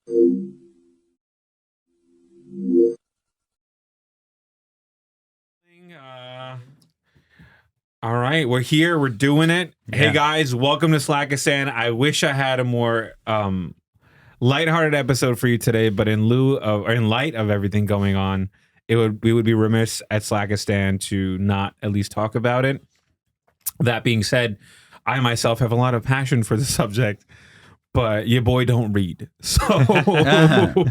All right, we're here. We're doing it. Yeah. Hey guys, welcome to Slakistan. I wish I had a more lighthearted episode for you today, but in light of everything going on, we would be remiss at Slakistan to not at least talk about it. That being said, I myself have a lot of passion for the subject, but your boy don't read. So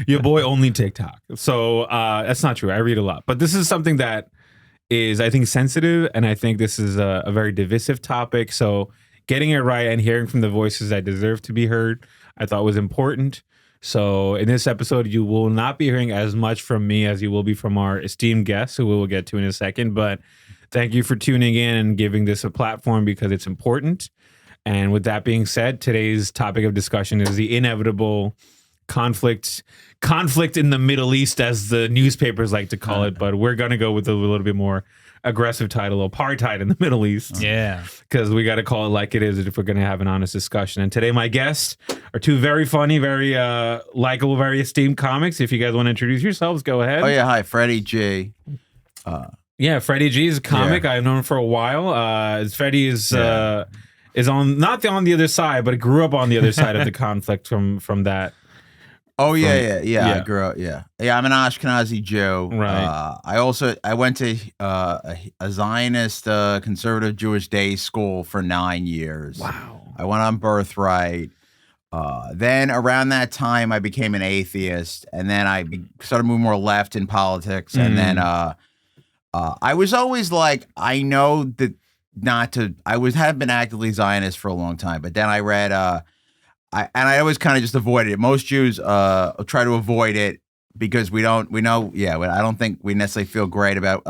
your boy only TikTok. So that's not true. I read a lot. But this is something that is, I think, sensitive, and I think this is a very divisive topic. So getting it right and hearing from the voices that deserve to be heard, I thought was important. So in this episode, you will not be hearing as much from me as you will be from our esteemed guests, who we will get to in a second. But thank you for tuning in and giving this a platform because it's important. And with that being said, today's topic of discussion is the inevitable conflict in the Middle East, as the newspapers like to call it. But we're going to go with a little bit more aggressive title, apartheid in the Middle East. Yeah. Because we got to call it like it is if we're going to have an honest discussion. And today my guests are two very funny, very likable, very esteemed comics. If you guys want to introduce yourselves, go ahead. Oh, yeah. Hi, FreddyG. Yeah, FreddyG is a comic. Yeah. I've known him for a while. Freddy is on not on the other side, but grew up on the other side of the conflict from that. Oh, yeah. I grew up, yeah. I'm an Ashkenazi Jew. Right. I went to a Zionist conservative Jewish day school for 9 years. Wow. I went on birthright. Then around that time, I became an atheist, and then I started moving more left in politics. And then I was always like, I know that have been actively Zionist for a long time, but then I read, I always kind of just avoided it. Most Jews try to avoid it because I don't think we necessarily feel great about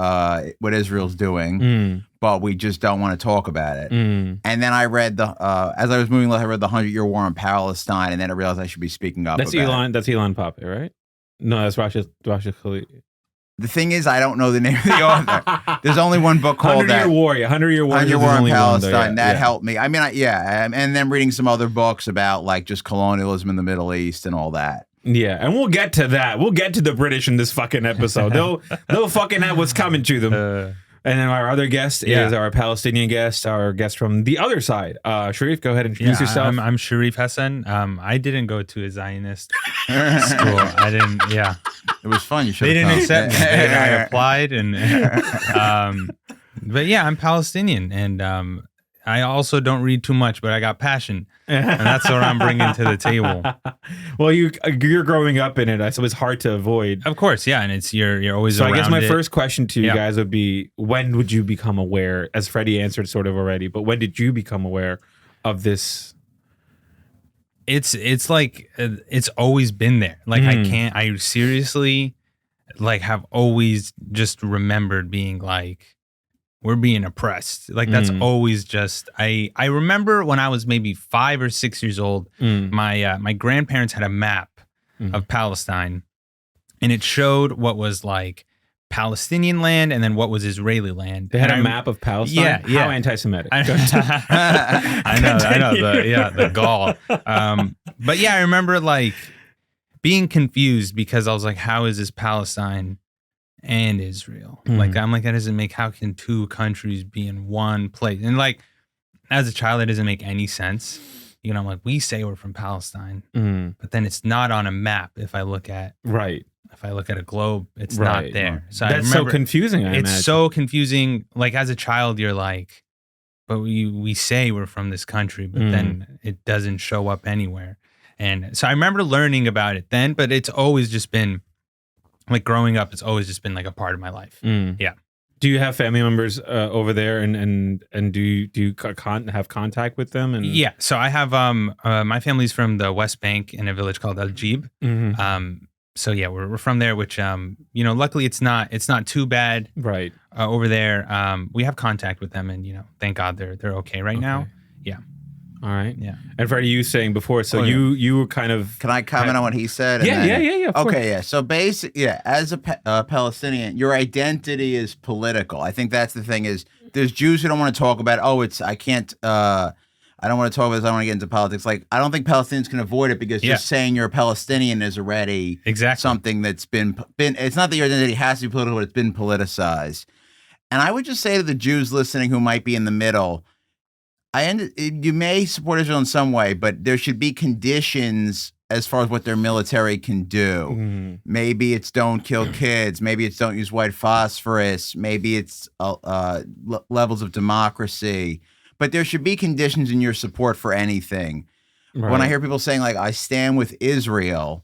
what Israel's doing, but we just don't want to talk about it. And then I read as I was moving left, I read the 100-Year War in Palestine, and then I realized I should be speaking up. That's Elon Pape, right? No, that's Rasha Khalid. The thing is, I don't know the name of the author. There's only one book called 100-Year War. 100-Year War. 100-Year War in Palestine. That helped me. I mean, and then reading some other books about like just colonialism in the Middle East and all that. Yeah, and we'll get to that. We'll get to the British in this fucking episode. They'll fucking have what's coming to them. And then our other guest is our Palestinian guest, our guest from the other side. Sharif, go ahead and introduce yourself. I'm Sharif Hasan. I didn't go to a Zionist school. I didn't. Yeah, it was fun. You should. They didn't accept me. I applied, and but yeah, I'm Palestinian, and I also don't read too much, but I got passion, and that's what I'm bringing to the table. Well, you're growing up in it, so it's hard to avoid. Of course, yeah, and it's you're always. So around I guess my it. first question to you guys would be: when would you become aware? As Freddie answered sort of already, but when did you become aware of this? It's like it's always been there. Like I seriously like have always just remembered being like, we're being oppressed. Like that's always just, I remember when I was maybe 5 or 6 years old, my grandparents had a map of Palestine, and it showed what was like Palestinian land and then what was Israeli land. They had a map of Palestine? Yeah. How anti-Semitic. I know, the gall. But yeah, I remember like being confused because I was like, how is this Palestine and Israel? Like, I'm like, that doesn't make, how can two countries be in one place? And like, as a child, it doesn't make any sense. You know, I'm like, we say we're from Palestine, but then it's not on a map. If I look at a globe, it's not there. So that's so confusing. It's so confusing. Like as a child, you're like, but we say we're from this country, but then it doesn't show up anywhere. And so I remember learning about it then, but it's always just been like growing up. It's always just been like a part of my life. Yeah. Do you have family members over there, and do you have contact with them? And yeah, so I have my family's from the West Bank in a village called Al Jib. So yeah, we're from there, which you know, luckily it's not too bad right over there. We have contact with them, and you know, thank God they're okay right now. Yeah. All right. Yeah. And Freddie, you were saying before, so you were kind of. Can I comment on what he said? Yeah. Of course. Yeah. So basically, as a Palestinian, your identity is political. I think that's the thing is there's Jews who don't want to talk about it. Oh, I I don't want to talk about this. I don't want to get into politics. Like, I don't think Palestinians can avoid it because just saying you're a Palestinian is already something that's been. It's not that your identity has to be political, but it's been politicized. And I would just say to the Jews listening who might be in the middle, you may support Israel in some way, but there should be conditions as far as what their military can do. Maybe it's don't kill kids. Maybe it's don't use white phosphorus. Maybe it's levels of democracy. But there should be conditions in your support for anything. Right. When I hear people saying, like, I stand with Israel,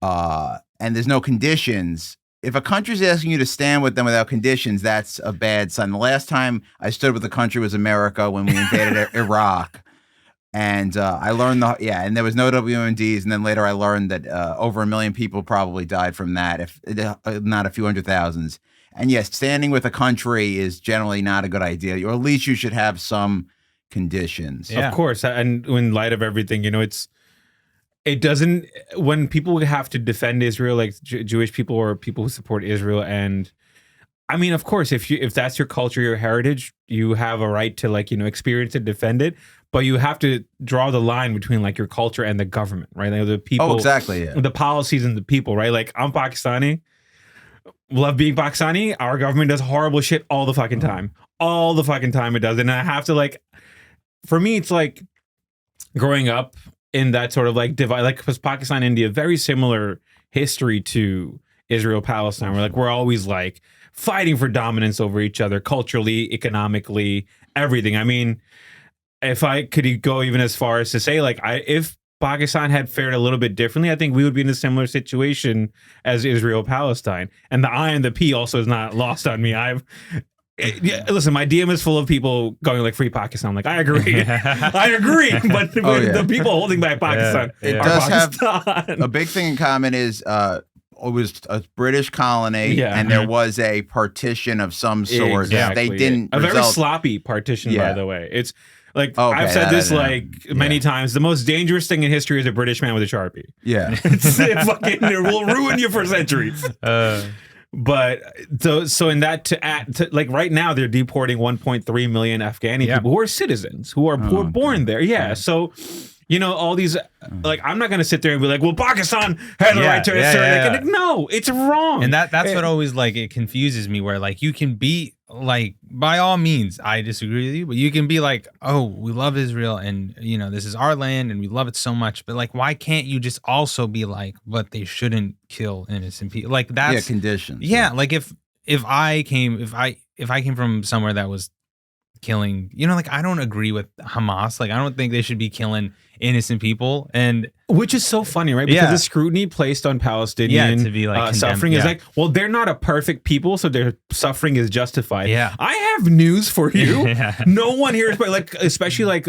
and there's no conditions, if a country's asking you to stand with them without conditions, that's a bad sign. The last time I stood with a country was America when we invaded Iraq. And I learned and there was no WMDs. And then later I learned that over 1 million people probably died from that, if not a few hundred thousands. And yes, standing with a country is generally not a good idea, or at least you should have some conditions. Yeah. Of course. And in light of everything, it doesn't, when people have to defend Israel, like Jewish people or people who support Israel, and I mean, of course, if that's your culture, your heritage, you have a right to experience it, defend it, but you have to draw the line between your culture and the government, right? Like the people, exactly, the policies and the people, right? Like I'm Pakistani, love being Pakistani. Our government does horrible shit all the fucking time, it does, and I have to for me, it's like growing up in that sort of divide, because Pakistan, India, very similar history to Israel, Palestine. We're always fighting for dominance over each other, culturally, economically, everything. I mean, if I could go even as far as to say, if Pakistan had fared a little bit differently, I think we would be in a similar situation as Israel, Palestine. And the I and the P also is not lost on me. Listen, my DM is full of people going free Pakistan. I agree. I agree. But the people holding back Pakistan it does have a big thing in common is it was a British colony and there was a partition of some sort. Exactly. They didn't a very sloppy partition, by the way. It's I've said this many times. The most dangerous thing in history is a British man with a Sharpie. Yeah. It will ruin you for centuries. But so in that right now they're deporting 1.3 million Afghani people who are citizens, who are born there. Yeah. So all these I'm not gonna sit there and be well, Pakistan had the right to assert. No, it's wrong. And that's what always it confuses me, where you can be by all means, I disagree with you, but you can be oh, we love Israel and this is our land and we love it so much, but why can't you just also be but they shouldn't kill innocent people? That's conditions. Yeah, if I came from somewhere that was killing, I don't agree with Hamas. I don't think they should be killing innocent people, and which is so funny, right? Because the scrutiny placed on Palestinian to be suffering is well, they're not a perfect people, so their suffering is justified. Yeah, I have news for you. No one here is especially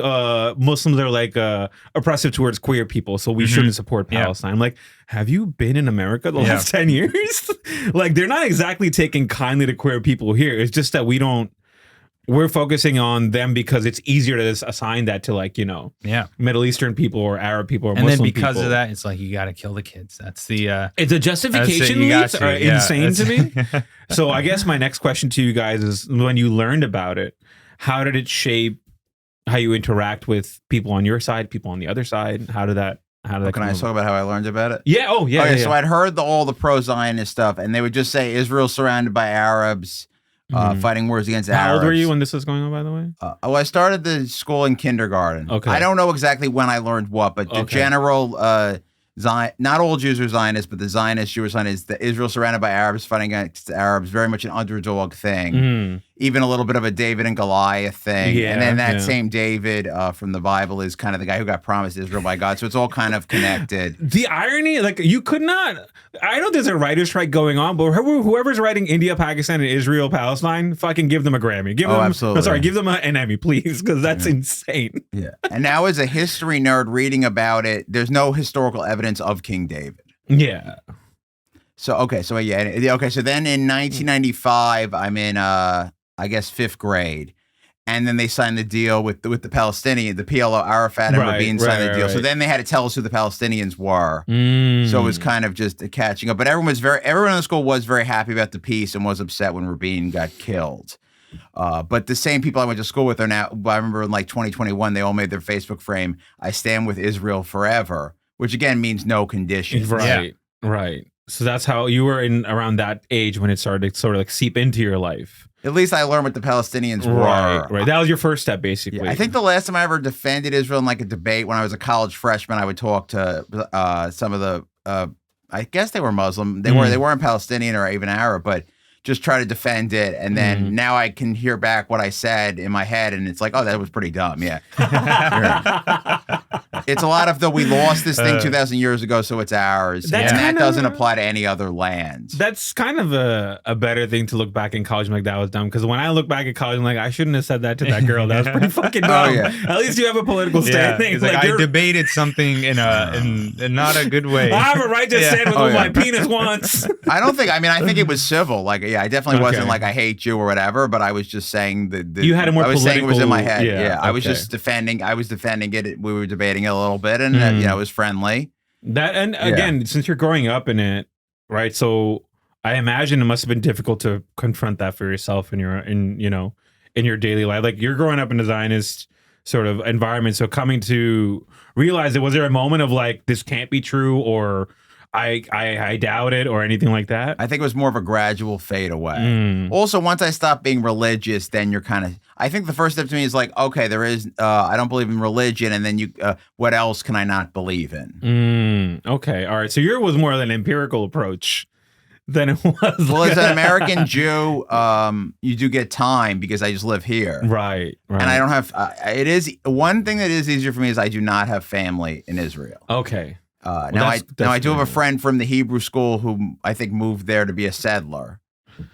Muslims are oppressive towards queer people, so we shouldn't support Palestine. Have you been in America the last 10 years? They're not exactly taking kindly to queer people here. It's just that we're focusing on them because it's easier to assign that to Middle Eastern people or Arab people or Muslim people. And then because of that, it's you got to kill the kids. That's the it's a justification. It's insane to me. So I guess my next question to you guys is, when you learned about it, how did it shape how you interact with people on your side, people on the other side? How did that can I talk about how I learned about it? Yeah. Oh, yeah. Okay, so I'd heard all the pro-Zionist stuff, and they would just say Israel's surrounded by Arabs. Fighting wars against Arabs. How old were you when this was going on, by the way? I started the school in kindergarten. Okay. I don't know exactly when I learned what, but the general, not all Jews are Zionists, but the Zionist Jewish Zionists, the Israel surrounded by Arabs fighting against Arabs, very much an underdog thing. Even a little bit of a David and Goliath thing. And then that same David from the Bible is kind of the guy who got promised Israel by God. So it's all kind of connected. The irony, you could not, I know there's a writer's strike going on, but whoever's writing India, Pakistan, and Israel, Palestine, fucking give them a Grammy. Absolutely. Give them an Emmy, please, because that's insane. Yeah. And now as a history nerd reading about it, there's no historical evidence of King David. Yeah. So, so then in 1995, I'm in, I guess, 5th grade. And then they signed the deal with the Palestinian, the PLO, Arafat and Rabin signed the deal. So then they had to tell us who the Palestinians were. So it was kind of just catching up. But everyone in the school was very happy about the peace and was upset when Rabin got killed. But the same people I went to school with are now. I remember in like 2021, they all made their Facebook frame. I stand with Israel forever, which again means no conditions. Right. Right. So that's how you were in around that age when it started to sort of like seep into your life. At least I learned what the Palestinians were. Right. That was your first step, basically. Yeah, I think the last time I ever defended Israel in like a debate when I was a college freshman, I would talk to some of the, I guess they were Muslim. They weren't Palestinian or even Arab, but just try to defend it. And then now I can hear back what I said in my head, and it's like, oh, that was pretty dumb. Yeah. It's a lot of we lost this thing 2,000 years ago, so it's ours. And that doesn't apply to any other lands. That's kind of a better thing to look back in college and like that was dumb. Because when I look back at college, I'm like, I shouldn't have said that to that girl. That was pretty fucking dumb. Oh, yeah. At least you have a political standing. Like I debated something in not a good way. I have a right to stand with what my penis wants. I don't think. I mean, I think it was civil. Like, yeah, I definitely wasn't like I hate you or whatever. But I was just saying that you had a more. I was saying it was in my head. Yeah, I was just defending. I was defending it. We were debating it a little bit, and it was friendly. That and again, since you're growing up in it, right? So I imagine it must have been difficult to confront that for yourself in your daily life. Like you're growing up in a Zionist sort of environment, so coming to realize it, was there a moment of like this can't be true, or I doubt it, or anything like that? I think it was more of a gradual fade away. Also, once I stopped being religious, then you're kind of. I think the first step to me is like, okay, there is. I don't believe in religion, and then what else can I not believe in? Okay, all right. So yours was more of an empirical approach than it was. Well, as an American Jew, you do get time because I just live here, right? And I don't have. It is one thing that is easier for me is I do not have family in Israel. Okay. Now I do have a friend from the Hebrew school who I think moved there to be a settler,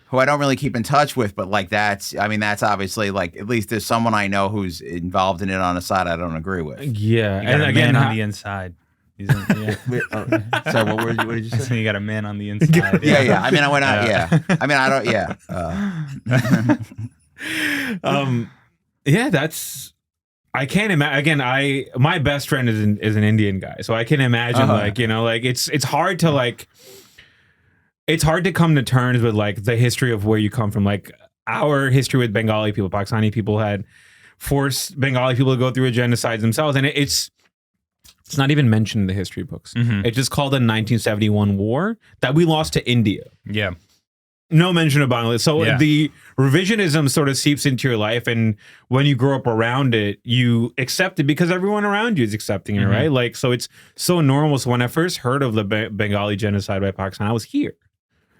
who I don't really keep in touch with, but like that's obviously like at least there's someone I know who's involved in it on a side I don't agree with. Yeah, and again on the inside. Sorry, what did you say? So you got a man on the inside. Yeah. I mean, I went out. Yeah. I mean, I don't. Yeah. That's. I can't imagine. Again, my best friend is an Indian guy, so I can imagine it's hard to like. It's hard to come to terms with like the history of where you come from. Like our history with Bengali people, Pakistani people had forced Bengali people to go through a genocide themselves, and it's not even mentioned in the history books. It's just called the 1971 war that we lost to India. Yeah. No mention of Bangladesh. So the revisionism sort of seeps into your life, and when you grow up around it, you accept it because everyone around you is accepting it, right? Like, so it's so normal. So when I first heard of the Bengali genocide by Pakistan, I was here.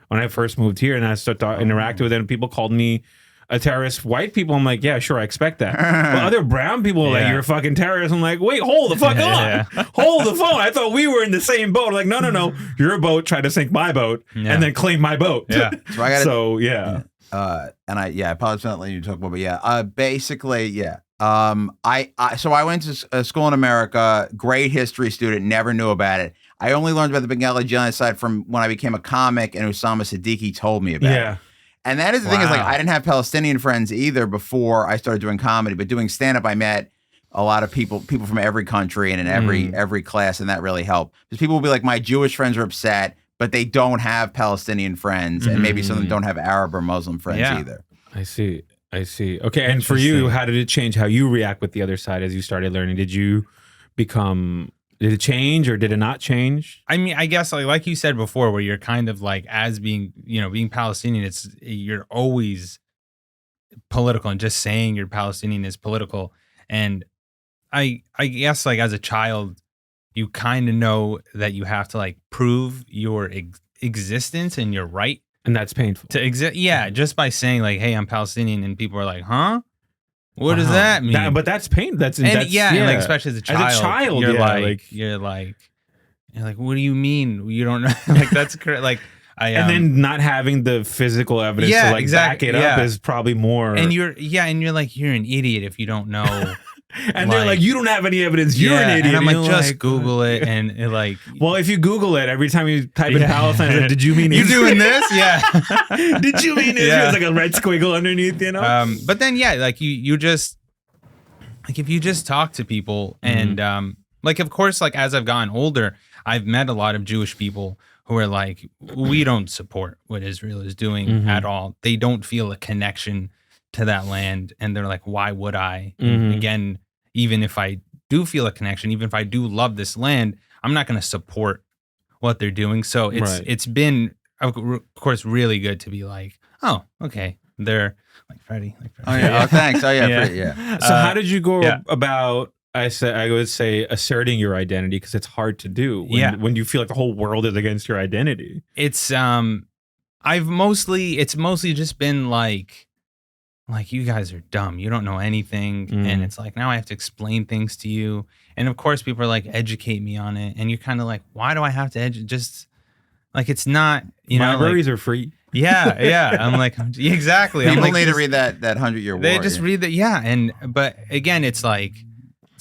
When I first moved here and I started to interact with it, and people called me a terrorist. White people, I'm like, yeah, sure, I expect that. But other brown people are like, you're a fucking terrorist. I'm like, wait, hold the fuck on. Hold the phone. I thought we were in the same boat. Like, no. Your boat tried to sink my boat and then claim my boat. Yeah. So I got and I apologize for not letting you talk about, but basically, so I went to school in America, great history student, never knew about it. I only learned about the Bengali genocide from when I became a comic and Osama Siddiqui told me about it. And that is the thing is like I didn't have Palestinian friends either before I started doing comedy, but doing stand-up I met a lot of people from every country and in every class, and that really helped. Because people will be like, my Jewish friends are upset, but they don't have Palestinian friends, and maybe some of them don't have Arab or Muslim friends either. I see. Okay, and for you, how did it change how you react with the other side as you started learning? Did it change or did it not change? I mean, I guess like you said before, where you're kind of like, as being Palestinian, you're always political, and just saying you're Palestinian is political. And I guess like as a child, you kind of know that you have to like prove your existence and your right. And that's painful to exist. Yeah. Just by saying like, hey, I'm Palestinian, and people are like, huh? What does that mean? But that's pain. And like especially as a child, you're like, what do you mean? You don't know? Like that's correct. Like and then not having the physical evidence to like back it up is probably more. And you're like, you're an idiot if you don't know. And they're like, you don't have any evidence. You're an idiot. And I'm like, just Google it. And it like, well, if you Google it, every time you type in Palestine, did you mean you doing this? Yeah. Did you mean Israel? It's like a red squiggle underneath, But then, like you just, like if you just talk to people and like, of course, like as I've gotten older, I've met a lot of Jewish people who are like, we don't support what Israel is doing at all. They don't feel a connection to that land, and they're like, why would I? And again, even if I do feel a connection, even if I do love this land, I'm not going to support what they're doing. So it's been, of course, really good to be like, oh, okay, they're like Freddie. Oh yeah, oh thanks. Oh yeah, So how did you go about? I would say asserting your identity, because it's hard to do when you feel like the whole world is against your identity. It's it's mostly just been like you guys are dumb. You don't know anything. And it's like, now I have to explain things to you. And of course people are like, educate me on it. And you're kind of like, why do I have to just like, it's not, libraries are free. Yeah. I'm like, exactly. People I'm like, need to read that 100-year war. They just read that. Yeah. But again, it's like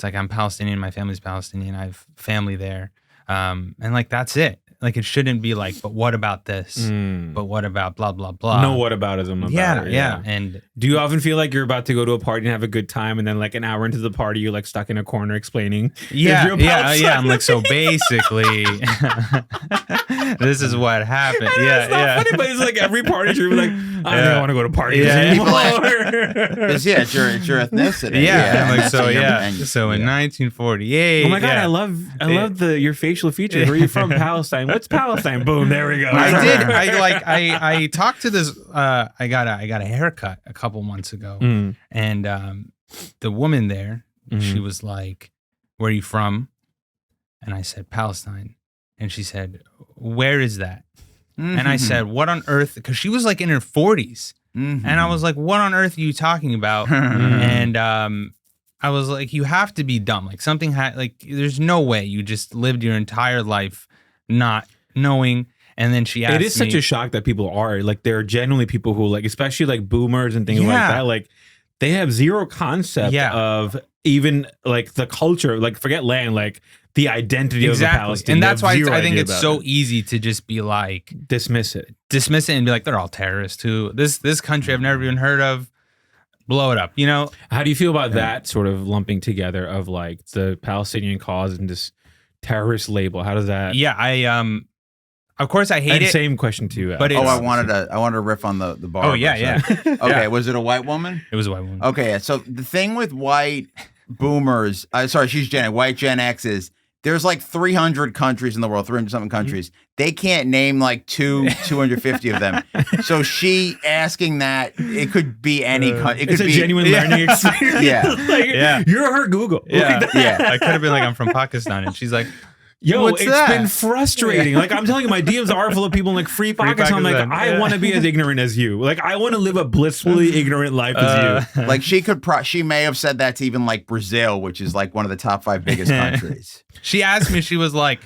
I'm Palestinian. My family's Palestinian. I have family there. And like, that's it. Like, it shouldn't be like, but what about this? But what about blah, blah, blah? No whataboutism about it. Yeah. And do you often feel like you're about to go to a party and have a good time, and then like an hour into the party, you're like stuck in a corner explaining? Yeah. I'm like, so basically, this is what happened. It's not funny, but it's like every party you're like, I don't want to go to parties anymore. It's your ethnicity. Yeah. I'm like, so in 1948. Oh my God, I love your facial features. Where are you from? Palestine. What's Palestine? Boom, there we go. I talked to this. I got a haircut a couple months ago, and the woman there, she was like, "Where are you from?" And I said, "Palestine." And she said, "Where is that?" And I said, "What on earth?" Because she was like in her 40s, and I was like, "What on earth are you talking about?" And I was like, "You have to be dumb. Like something there's no way you just lived your entire life not knowing." And then she asked me. It is such a shock that people are like, there are genuinely people who like, especially like boomers and things like that, like they have zero concept of even like the culture, like forget land, like the identity of the Palestinians. And that's why I think it's so easy to just be like, dismiss it and be like, they're all terrorists too. This country I've never even heard of. Blow it up, How do you feel about that sort of lumping together of like the Palestinian cause and this terrorist label? How does that? Yeah, of course I hate it. Same question to you. But I wanted to riff on the bar. Oh yeah. Okay, was it a white woman? It was a white woman. Okay, so the thing with white boomers, she's white Gen X's. There's like 300 countries in the world, 300-something countries. They can't name like 250 of them. So she asking that, it could be any country. It's a genuine learning experience. You're her Google. I could have been like, I'm from Pakistan. And she's like, yo, it's been frustrating. Like, I'm telling you, my DMs are full of people in like free Pakistan. Like, I want to be as ignorant as you. Like, I want to live a blissfully ignorant life as you. Like, she may have said that to even like Brazil, which is like one of the top 5 biggest countries. She asked me, she was like,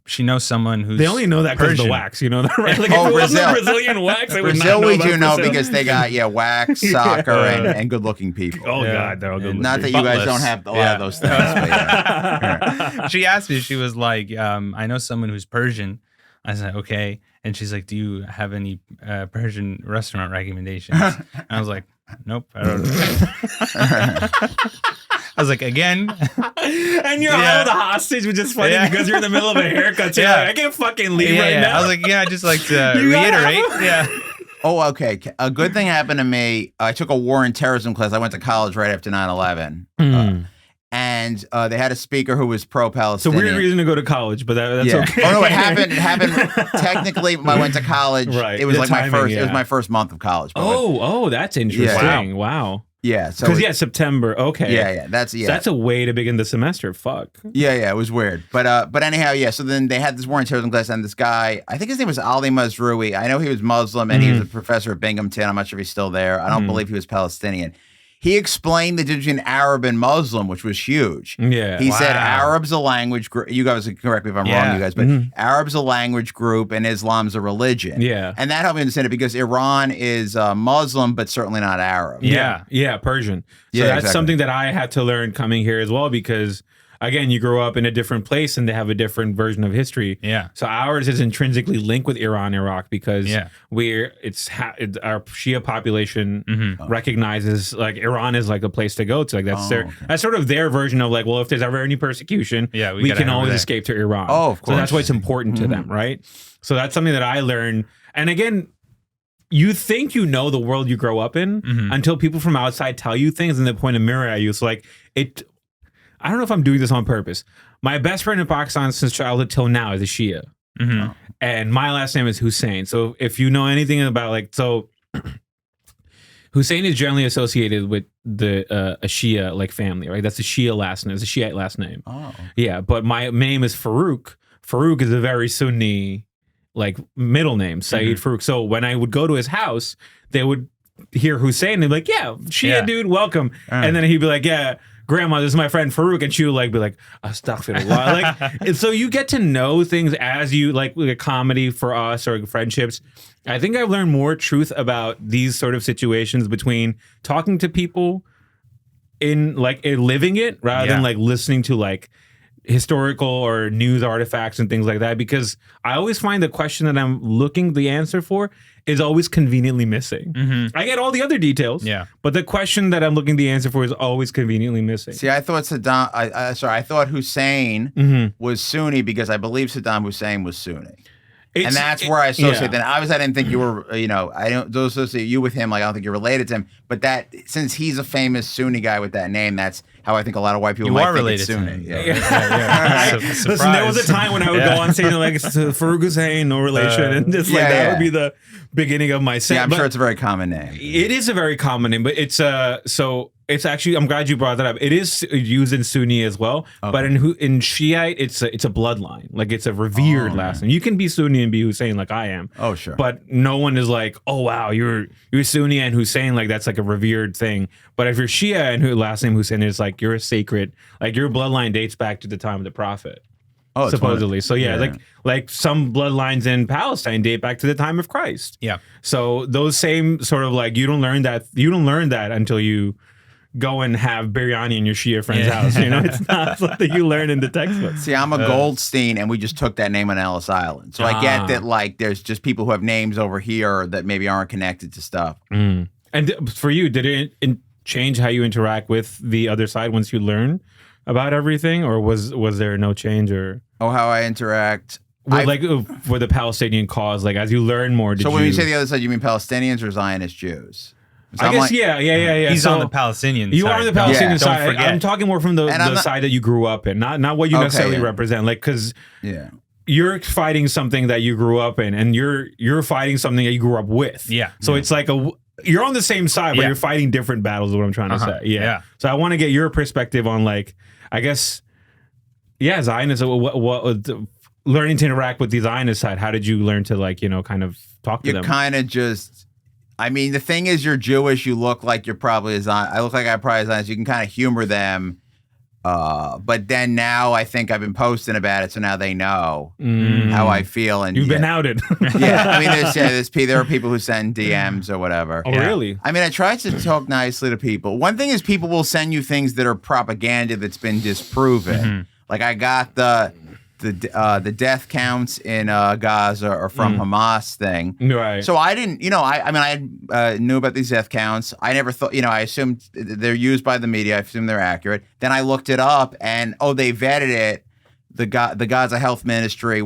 she knows someone who's They only know that because of the wax, right? Like, if it Brazil. wasn't Brazilian wax, they would Brazil not know we about do know Brazil. because they got wax, soccer, and good-looking people. Oh God, they're all good. Not that you guys don't have a lot of those things. But She asked me, she was like, I know someone who's Persian. I said, okay. And she's like, do you have any Persian restaurant recommendations? And I was like, nope, I don't know. I was like, again. And you're held hostage, which is funny because you're in the middle of a haircut. So you're like, I can't fucking leave right now. I was like, I just like to reiterate. Oh, okay. A good thing happened to me. I took a war and terrorism class. I went to college right after 9/11. And they had a speaker who was pro-Palestinian. It's a weird reason to go to college, but that's okay. Oh no, it happened. Technically, when I went to college, it was like it was my first month of college. That's interesting. Wow. Yeah. So September. Okay. Yeah. So that's a way to begin the semester. Fuck. Yeah. It was weird, but anyhow, yeah. So then they had this war and terrorism class, and this guy, I think his name was Ali Mazrui. I know he was Muslim, and he was a professor at Binghamton. I'm not sure if he's still there. I don't believe he was Palestinian. He explained the difference between Arab and Muslim, which was huge. Yeah. He said Arab's a language group. You guys can correct me if I'm wrong, you guys, but Arab's a language group and Islam's a religion. Yeah. And that helped me understand it because Iran is Muslim, but certainly not Arab. Yeah, Persian. So that's something that I had to learn coming here as well because, again, you grow up in a different place and they have a different version of history. Yeah. So ours is intrinsically linked with Iran, Iraq because our Shia population recognizes like Iran is like a place to go to. Like that's sort of their version of like, well, if there's ever any persecution, we can always escape to Iran. Oh, of course. So that's why it's important to them, right? So that's something that I learned. And again, you think you know the world you grow up in until people from outside tell you things and they point a mirror at you. So like I don't know if I'm doing this on purpose. My best friend in Pakistan since childhood till now is a Shia. And my last name is Hussain. So if you know anything about Hussain is generally associated with a Shia like family, right? That's a Shia last name. It's a Shiite last name. Oh. Yeah, but my name is Farooq. Farooq is a very Sunni like middle name, Saeed Farooq. So when I would go to his house, they would hear Hussain. They'd be like, yeah, Shia dude, welcome. And then he'd be like, yeah, grandma, this is my friend Farooq. And she would like be like, astaghfirullah. Like, and so you get to know things as you like a comedy for us or friendships. I think I've learned more truth about these sort of situations between talking to people in living it rather than like listening to like historical or news artifacts and things like that, because I always find the question that I'm looking the answer for is always conveniently missing. I get all the other details, but the question that I'm looking the answer for is always conveniently missing. See, I thought I thought Hussein was Sunni because I believe Saddam Hussein was Sunni. And that's where I associate that. Obviously, I didn't think you were, I don't associate you with him. Like, I don't think you're related to him. But that, since he's a famous Sunni guy with that name, that's how I think a lot of white people might think it's Sunni. Listen, there was a time when I would go on saying like Farooq Hussain, no relation, and just like that would be the beginning of my set. Yeah, I'm sure it's a very common name. It is a very common name, but it's so it's actually, I'm glad you brought that up. It is used in Sunni as well, but in Shiite, it's a bloodline. Like it's a revered last name. You can be Sunni and be Hussein like I am. Oh, sure. But no one is like, oh wow, you're Sunni and Hussein, like that's like a revered thing. But if you're Shia and last name Hussein, it's like you're a sacred, like your bloodline dates back to the time of the Prophet. Oh, supposedly. So like some bloodlines in Palestine date back to the time of Christ. Yeah. So those same sort of like you don't learn that until you go and have biryani in your Shia friend's house. It's not something you learn in the textbook. See, I'm a Goldstein, and we just took that name on Ellis Island. So I get that, like, there's just people who have names over here that maybe aren't connected to stuff. And for you, did it change how you interact with the other side once you learn about everything, or was there no change? Or how I interact? Like for the Palestinian cause, like as you learn more. When you say the other side, you mean Palestinians or Zionist Jews? So I guess, yeah. He's on the Palestinian side. You are on the Palestinian side. Don't forget. I'm talking more from the side that you grew up in, not what you necessarily represent. Like, because you're fighting something that you grew up in, and you're fighting something that you grew up with. Yeah. So it's like you're on the same side, but you're fighting different battles. Is what I'm trying to say. Yeah. So I want to get your perspective on, like, I guess, Zionist. What learning to interact with the Zionist side? How did you learn to, like, kind of talk to them? You kind of just. I mean, the thing is, you're Jewish. You look like you're probably a Zionist. I look like I'm probably a Zionist. You can kind of humor them. But then now I think I've been posting about it, so now they know how I feel. And you've been outed. I mean, there are people who send DMs or whatever. Oh, really? I mean, I try to talk nicely to people. One thing is people will send you things that are propaganda that's been disproven. Like I got the death counts in Gaza are from Hamas thing. Right. So I didn't, I knew about these death counts. I never thought, I assumed they're used by the media. I assume they're accurate. Then I looked it up and, they vetted it. The Gaza Health Ministry,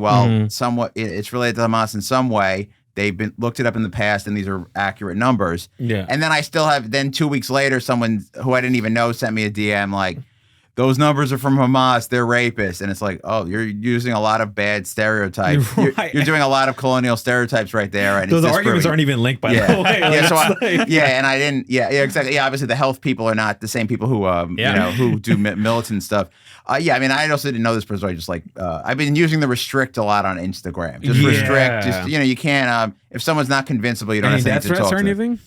somewhat, it's related to Hamas in some way. They've looked it up in the past, and these are accurate numbers. Yeah. And then I still have, 2 weeks later, someone who I didn't even know sent me a DM like, those numbers are from Hamas. They're rapists. And it's like, oh, you're using a lot of bad stereotypes. Right. You're doing a lot of colonial stereotypes right there. And those arguments aren't even linked, by the way. And I didn't. Yeah, exactly. Yeah, obviously the health people are not the same people who, who do militant stuff. I mean, I also didn't know this person. Just like, I've been using the restrict a lot on Instagram. Just restrict. Just, you can't, if someone's not convincible, you don't have to talk to them. Any death threats or anything?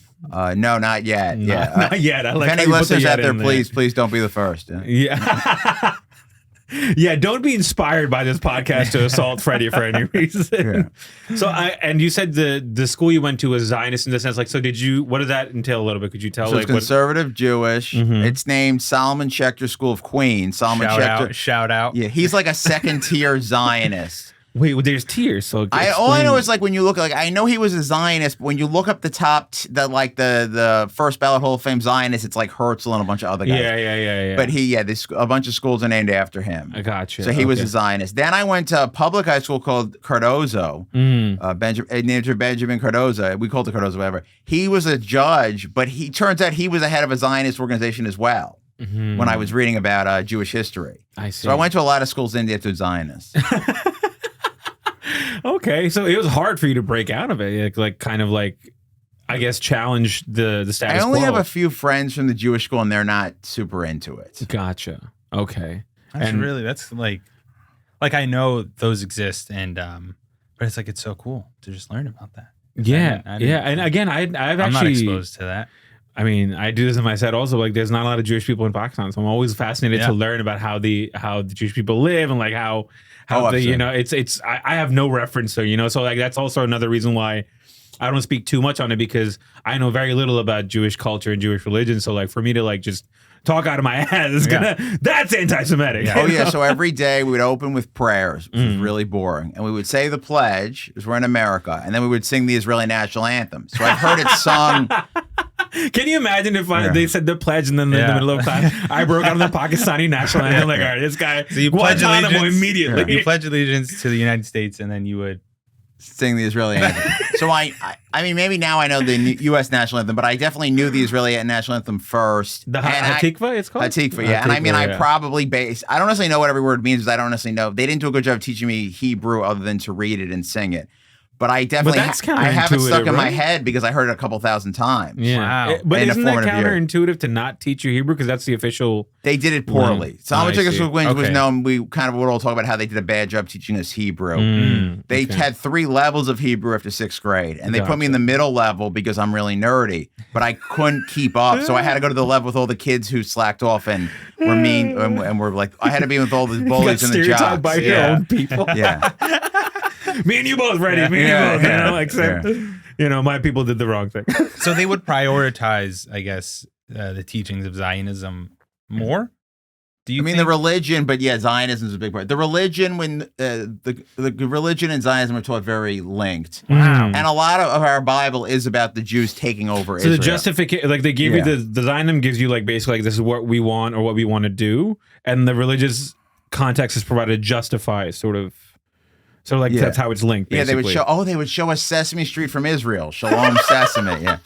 No, not yet. Not yet. I like if any listeners out there, please don't be the first. Yeah. Yeah, don't be inspired by this podcast to assault Freddie for any reason. Yeah. So, and you said the school you went to was Zionist in the sense, like, so what did that entail a little bit? Could you tell? So it's conservative Jewish. It's named Solomon Schechter School of Queens. Solomon Schechter. Shout out. Yeah, he's like a second tier Zionist. Wait, well, there's tiers. So all I know is like when you look like I know he was a Zionist, but when you look up the top the first ballot Hall of Fame Zionist, it's like Herzl and a bunch of other guys. Yeah. But a bunch of schools are named after him. I got you. So he was a Zionist. Then I went to a public high school called Cardozo, named Benjamin Cardozo. We called it Cardozo, whatever. He was a judge, but he turns out he was the head of a Zionist organization as well. When I was reading about Jewish history. I see. So I went to a lot of schools in India to Zionists. Okay, so it was hard for you to break out of it, like kind of like, I guess, challenge the status quo. I only have a few friends from the Jewish school, and they're not super into it. Gotcha. Okay, That's like I know those exist, and but it's like it's so cool to just learn about that. Yeah, and again, I'm not exposed to that. I mean, I do this in my set also. Like, there's not a lot of Jewish people in Pakistan, so I'm always fascinated to learn about how the Jewish people live and like how I have no reference there, so like that's also another reason why I don't speak too much on it, because I know very little about Jewish culture and Jewish religion. So like for me to like just talk out of my ass is that's anti-Semitic. Yeah. Oh yeah. So every day we would open with prayers, which was really boring, and we would say the pledge, because we're in America, and then we would sing the Israeli national anthem. So I've heard it sung. Can you imagine if they said the pledge and then in the middle of class I broke out of the Pakistani national anthem? Like, all right, this guy. So you pledge allegiance immediately. You pledge allegiance to the United States, and then you would sing the Israeli anthem. So I mean, maybe now I know the U.S. national anthem, but I definitely knew the Israeli national anthem first. The Hatikva, it's called? Hatikva, yeah. And I mean, I probably I don't necessarily know what every word means, because I don't necessarily know. They didn't do a good job of teaching me Hebrew other than to read it and sing it. But I definitely I have it stuck in my head because I heard it a couple thousand times. Yeah. Wow. But isn't that counterintuitive to not teach you Hebrew? Because that's the official... They did it poorly. Salamatikis was known, we kind of would all talk about how they did a bad job teaching us Hebrew. They had 3 levels of Hebrew after 6th grade. And they put me in the middle level because I'm really nerdy. But I couldn't keep up. So I had to go to the level with all the kids who slacked off and were mean. And were like, I had to be with all the bullies and the jocks. By your own people. Yeah. Me and you both, Freddie. Me and you both. My people did the wrong thing. So they would prioritize, I guess, the teachings of Zionism more. Do you mean the religion? But yeah, Zionism is a big part. The religion, when the religion and Zionism are taught very linked. Wow. And a lot of our Bible is about the Jews taking over Israel. So the justification, like they give you the Zionism gives you like basically like this is what we want or what we want to do, and the religious context is provided to justify sort of. So like that's how it's linked. Basically. Yeah, they would show us Sesame Street from Israel. Shalom Sesame. Yeah.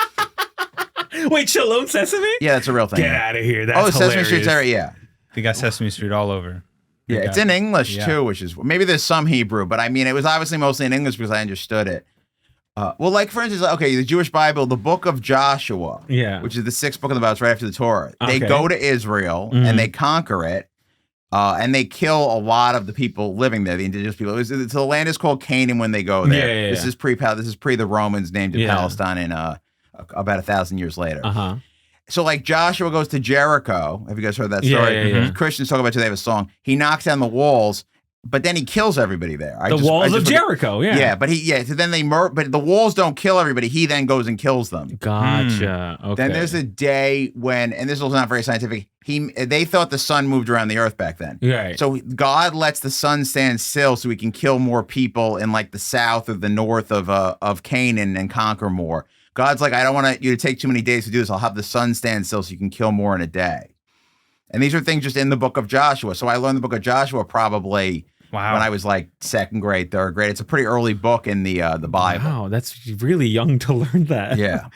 Wait, Shalom Sesame? Yeah, that's a real thing. Get out of here. That's Sesame hilarious. Street's there. Yeah. They got Sesame Street all over. Yeah, it's in English too, which is maybe there's some Hebrew, but I mean it was obviously mostly in English because I understood it. Well, like for instance, the Jewish Bible, the book of Joshua, which is the 6th book of the Bible, it's right after the Torah. They go to Israel and they conquer it. And they kill a lot of the people living there, the indigenous people. The land is called Canaan when they go there. This is pre the Romans named it Palestine in about 1,000 years later. So like Joshua goes to Jericho. Have you guys heard that story? Yeah. Christians talk about it. They have a song. He knocks down the walls, but then he kills everybody there. The walls of Jericho. Yeah. But so then but the walls don't kill everybody. He then goes and kills them. Gotcha. Okay. Then there's a day when, and this was not very scientific. They thought the sun moved around the earth back then. Right. So God lets the sun stand still so he can kill more people in like the south or the north of Canaan and conquer more. God's like, I don't want you to take too many days to do this. I'll have the sun stand still so you can kill more in a day. And these are things just in the book of Joshua. So I learned the book of Joshua probably when I was like 2nd grade, 3rd grade. It's a pretty early book in the Bible. Wow, that's really young to learn that. Yeah.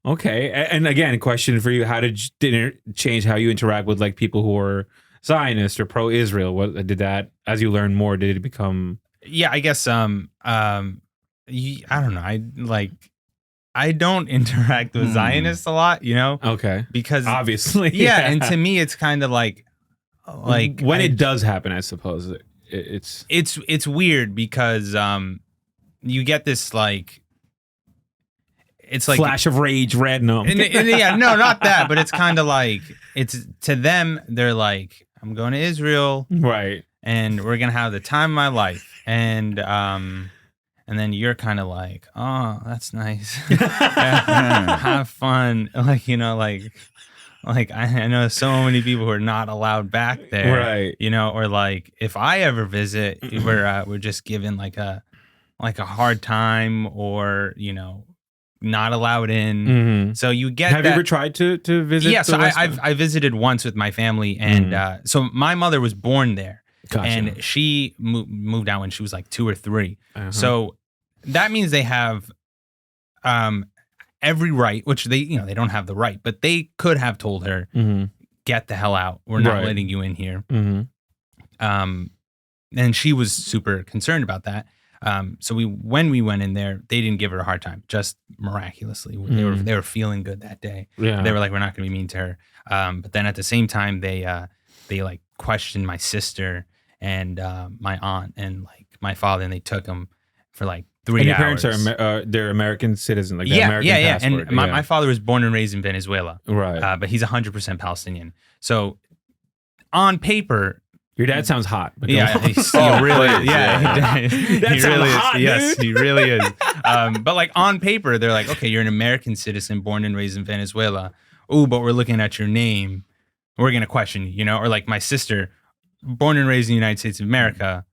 Okay. And again, question for you: how did it change how you interact with like people who are Zionist or pro-Israel? What did that, as you learn more, did it become? Yeah, I guess. I don't know. I don't interact with Zionists a lot, Okay. Because obviously, and to me, it's kind of like when it does happen, I suppose it's weird because you get this like. It's like flash of rage, red. No, no, not that. But it's kind of like it's to them. They're like, I'm going to Israel, right? And we're gonna have the time of my life. And then you're kind of like, oh, that's nice. Have fun, like I know so many people who are not allowed back there, Right. you know, or like if I ever visit, we're just given like a hard time, or you know, not allowed in. Mm-hmm. So you get Have you ever tried to visit? Yeah, so I visited once with my family, and so my mother was born there, Gotcha. and she moved out when she was like 2 or 3. Uh-huh. So that means they have every right, which they don't have the right, but they could have told her, get the hell out. We're not letting you in here. And she was super concerned about that. So when we went in there, they didn't give her a hard time, just miraculously. They were feeling good that day. Yeah. They were like, we're not going to be mean to her. But then at the same time, they like questioned my sister and my aunt and like my father, and they took them for like 3 hours. And your parents are they're American citizens, like American passport. And my father was born and raised in Venezuela, right? But he's 100% Palestinian. So on paper, your dad sounds hot. Yeah, he really, he really is. Hot, yes, dude. he really is. But like on paper, they're like, okay, you're an American citizen born and raised in Venezuela. Ooh, but we're looking at your name. We're gonna question you, you know? Or like my sister, born and raised in the United States of America.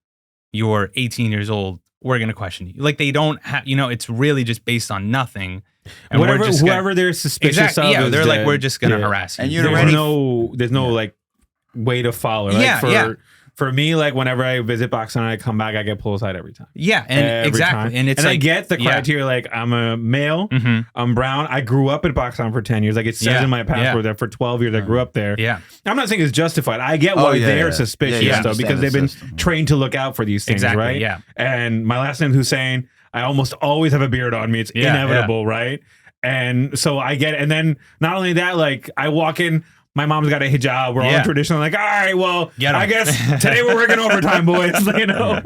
You're 18 years old. We're gonna question you. Like they don't have, you know, it's really just based on nothing. And whoever they're suspicious of, they're like, we're just gonna harass you. And there's no like way to follow. Like for me, like whenever I visit Pakistan and I come back, I get pulled aside every time. Yeah, and exactly. Time. And it's and like, I get the criteria. Like I'm a male, I'm brown. I grew up in Pakistan for 10 years. Like it says in my passport that for 12 years I grew up there. Yeah, I'm not saying it's justified. I get why they're suspicious though, because they've been trained to look out for these things, right? Yeah. And my last name is Hussain. I almost always have a beard on me. It's inevitable, right? And so I get it. And then not only that, like I walk in. My mom's got a hijab. We're all traditional. Like, all right, well, I guess today we're working overtime, boys. You know.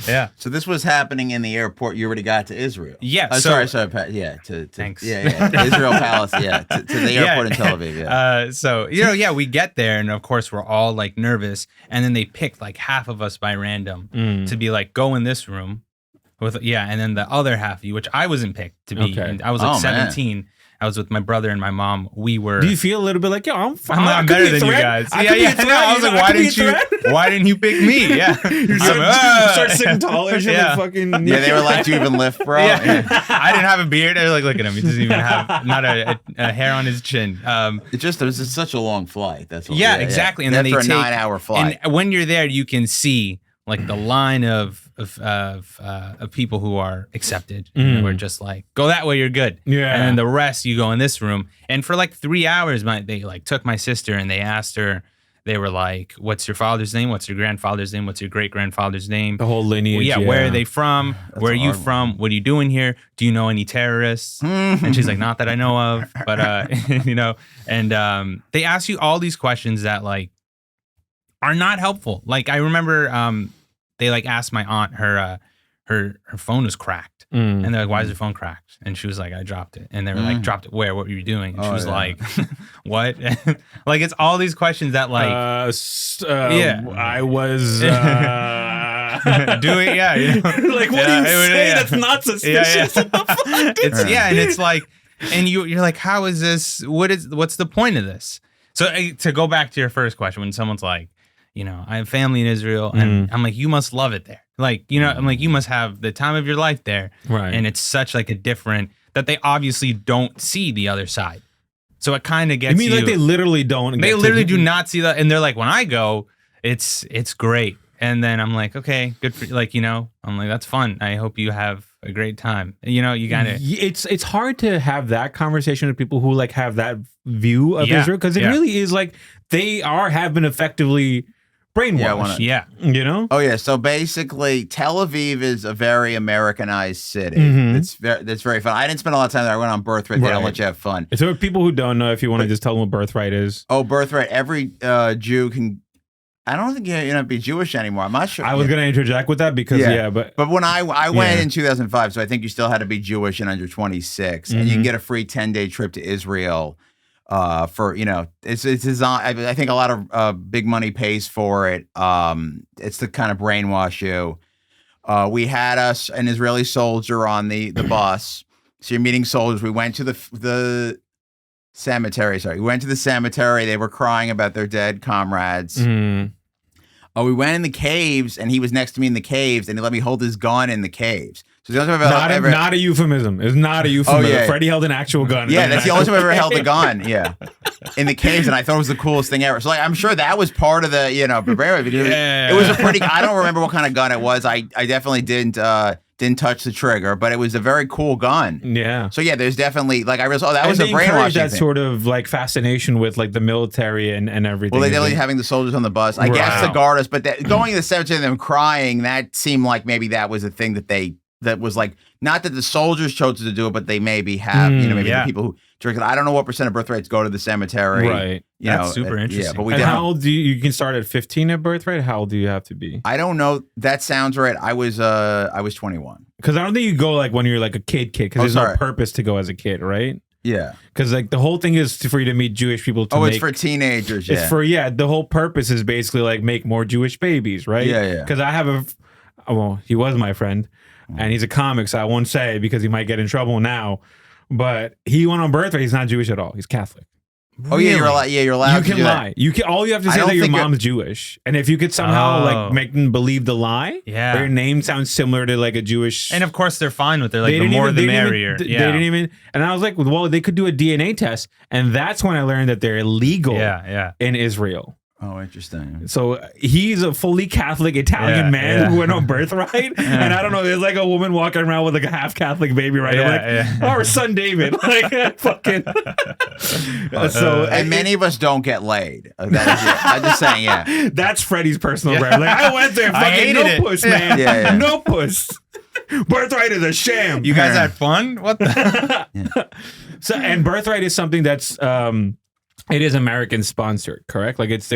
Yeah. So this was happening in the airport. You already got to Israel. Yeah. Sorry. Yeah. Thanks. Yeah. Israel Palace. Yeah. To the airport in Tel Aviv. Yeah. So we get there, and of course we're all like nervous, and then they picked like half of us by random to be like, go in this room with and then the other half of you, which I wasn't picked to be. Okay. And I was like 17. Man. I was with my brother and my mom. We were. Do you feel a little bit like, yo, I'm fine. I'm better than you guys. No, I was like, why didn't you pick me? Yeah. You start sitting taller. Fucking. Yeah, they were like, do you even lift, bro? I didn't have a beard. I was like, look at him. He doesn't even have not a hair on his chin. It was such a long flight. That's what. Yeah, exactly. And then after a 9-hour flight. And when you're there, you can see like the line of people who are accepted. And we're just like, go that way, you're good. Yeah. And then the rest, you go in this room. And for like 3 hours, they like took my sister and they asked her. They were like, what's your father's name? What's your grandfather's name? What's your great grandfather's name? The whole lineage. Well, where are they from? Where are you from? What are you doing here? Do you know any terrorists? And she's like, not that I know of, but you know. And they ask you all these questions that like are not helpful. Like I remember they like asked my aunt, her phone was cracked. And they're like, why is your phone cracked? And she was like, I dropped it. And they were like, dropped it where? What were you doing? And she was like, what? Like it's all these questions that like I was doing you know? Like what do you say that's not suspicious? And it's like, and you're like, how is this? What's the point of this? So to go back to your first question, when someone's like, you know, I have family in Israel, and I'm like, you must love it there. Like, you know, I'm like, you must have the time of your life there. Right. And it's such like a different, that they obviously don't see the other side. So it kind of gets you. Like they literally don't. They literally do not see that. And they're like, when I go, it's great. And then I'm like, okay, good for you. Like, you know, I'm like, that's fun. I hope you have a great time. You know, you gotta. It's hard to have that conversation with people who like have that view of Israel, because it really is like they have been effectively brainwashed. You know? Oh yeah. So basically, Tel Aviv is a very Americanized city. That's very fun. I didn't spend a lot of time there. I went on Birthright. They don't let you have fun. So for people who don't know, if you want to just tell them what Birthright is. Oh, Birthright. Every Jew can. I don't think you're not be Jewish anymore. I'm not sure. I was going to interject with that because but when I went in 2005, so I think you still had to be Jewish and under 26, and you can get a free 10-day trip to Israel. For you know, it's designed. I think a lot of big money pays for it. It's to kind of brainwash you. We had an Israeli soldier on the bus. So you're meeting soldiers. We went to the cemetery. Sorry, we went to the cemetery. They were crying about their dead comrades. Oh, we went in the caves, and he was next to me in the caves, and he let me hold his gun in the caves. So the only time I've ever, not a euphemism. It's not a euphemism. Oh, yeah. Freddie held an actual gun. Yeah, that's the only time I've ever held a gun. Yeah, in the caves, and I thought it was the coolest thing ever. So like, I'm sure that was part of the barbarian. Yeah. It was a pretty. I don't remember what kind of gun it was. I definitely didn't touch the trigger, but it was a very cool gun. Yeah. So yeah, there's definitely like I realized, that was a they encourage brainwashing that thing. sort of like fascination with like the military and everything. Well, they definitely having the soldiers on the bus, I guess, to guard us. But going to the cemetery and them crying, that seemed like maybe that was a thing that was like, not that the soldiers chose to do it, but they maybe have, maybe the people who drink it. I don't know what percent of birth rates go to the cemetery. Right. That's super interesting. Yeah, but we and how old do you can start at 15 at birth rate? How old do you have to be? I don't know. That sounds right. I was 21. Because I don't think you go like when you're like a kid, because there's no purpose to go as a kid, right? Yeah. Because like the whole thing is for you to meet Jewish people. It's for teenagers. Yeah. It's for, the whole purpose is basically like make more Jewish babies, right? Yeah. Because I have he was my friend and he's a comic, so I won't say because he might get in trouble now. But he went on birth rate. He's not Jewish at all. He's Catholic. Oh yeah, you're allowed. Yeah, you're allowed. You can lie. You can. All you have to say is that your mom's Jewish, and if you could somehow like make them believe the lie, or your name sounds similar to like a Jewish, and of course they're fine with it. Like the more the merrier. They didn't even. And I was like, well, they could do a DNA test, and that's when I learned that they're illegal. In Israel. Oh, interesting. So he's a fully Catholic Italian man who went on birthright, and I don't know. There's like a woman walking around with like a half Catholic baby, right? Our son David, like fucking. And many of us don't get laid. I'm just saying, That's Freddie's personal brand. Like I went there, fucking puss, man. No puss. Birthright is a sham. You guys had fun? What the? So, and birthright is something that's it is American sponsored, correct? Like it's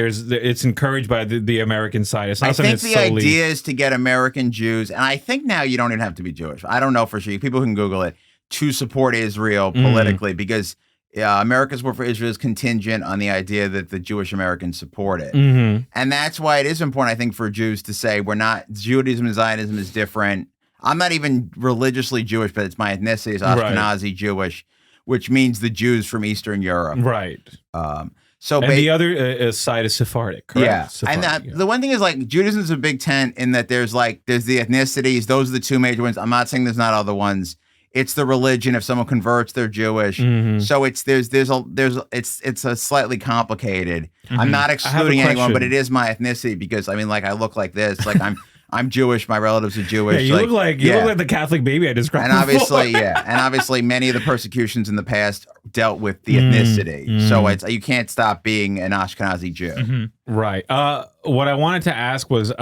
encouraged by the American side. It's not something that's solely... idea is to get American Jews, and I think now you don't even have to be Jewish. I don't know for sure. People can Google it, to support Israel politically, because America's War for Israel is contingent on the idea that the Jewish Americans support it. And that's why it is important, I think, for Jews to say we're not, Judaism and Zionism is different. I'm not even religiously Jewish, but it's my ethnicity is Ashkenazi Jewish, which means the Jews from Eastern Europe. Right. So and the other side is Sephardic, correct? Yeah. Sephardic, the one thing is like Judaism is a big tent in that there's the ethnicities. Those are the two major ones. I'm not saying there's not other ones. It's the religion. If someone converts, they're Jewish. So it's a slightly complicated. I'm not excluding anyone, but it is my ethnicity because I mean, like I look like this. Like I'm Jewish. My relatives are Jewish. Yeah, you look like the Catholic baby I described. And obviously, and obviously, many of the persecutions in the past dealt with the ethnicity. So you can't stop being an Ashkenazi Jew. Right. What I wanted to ask was,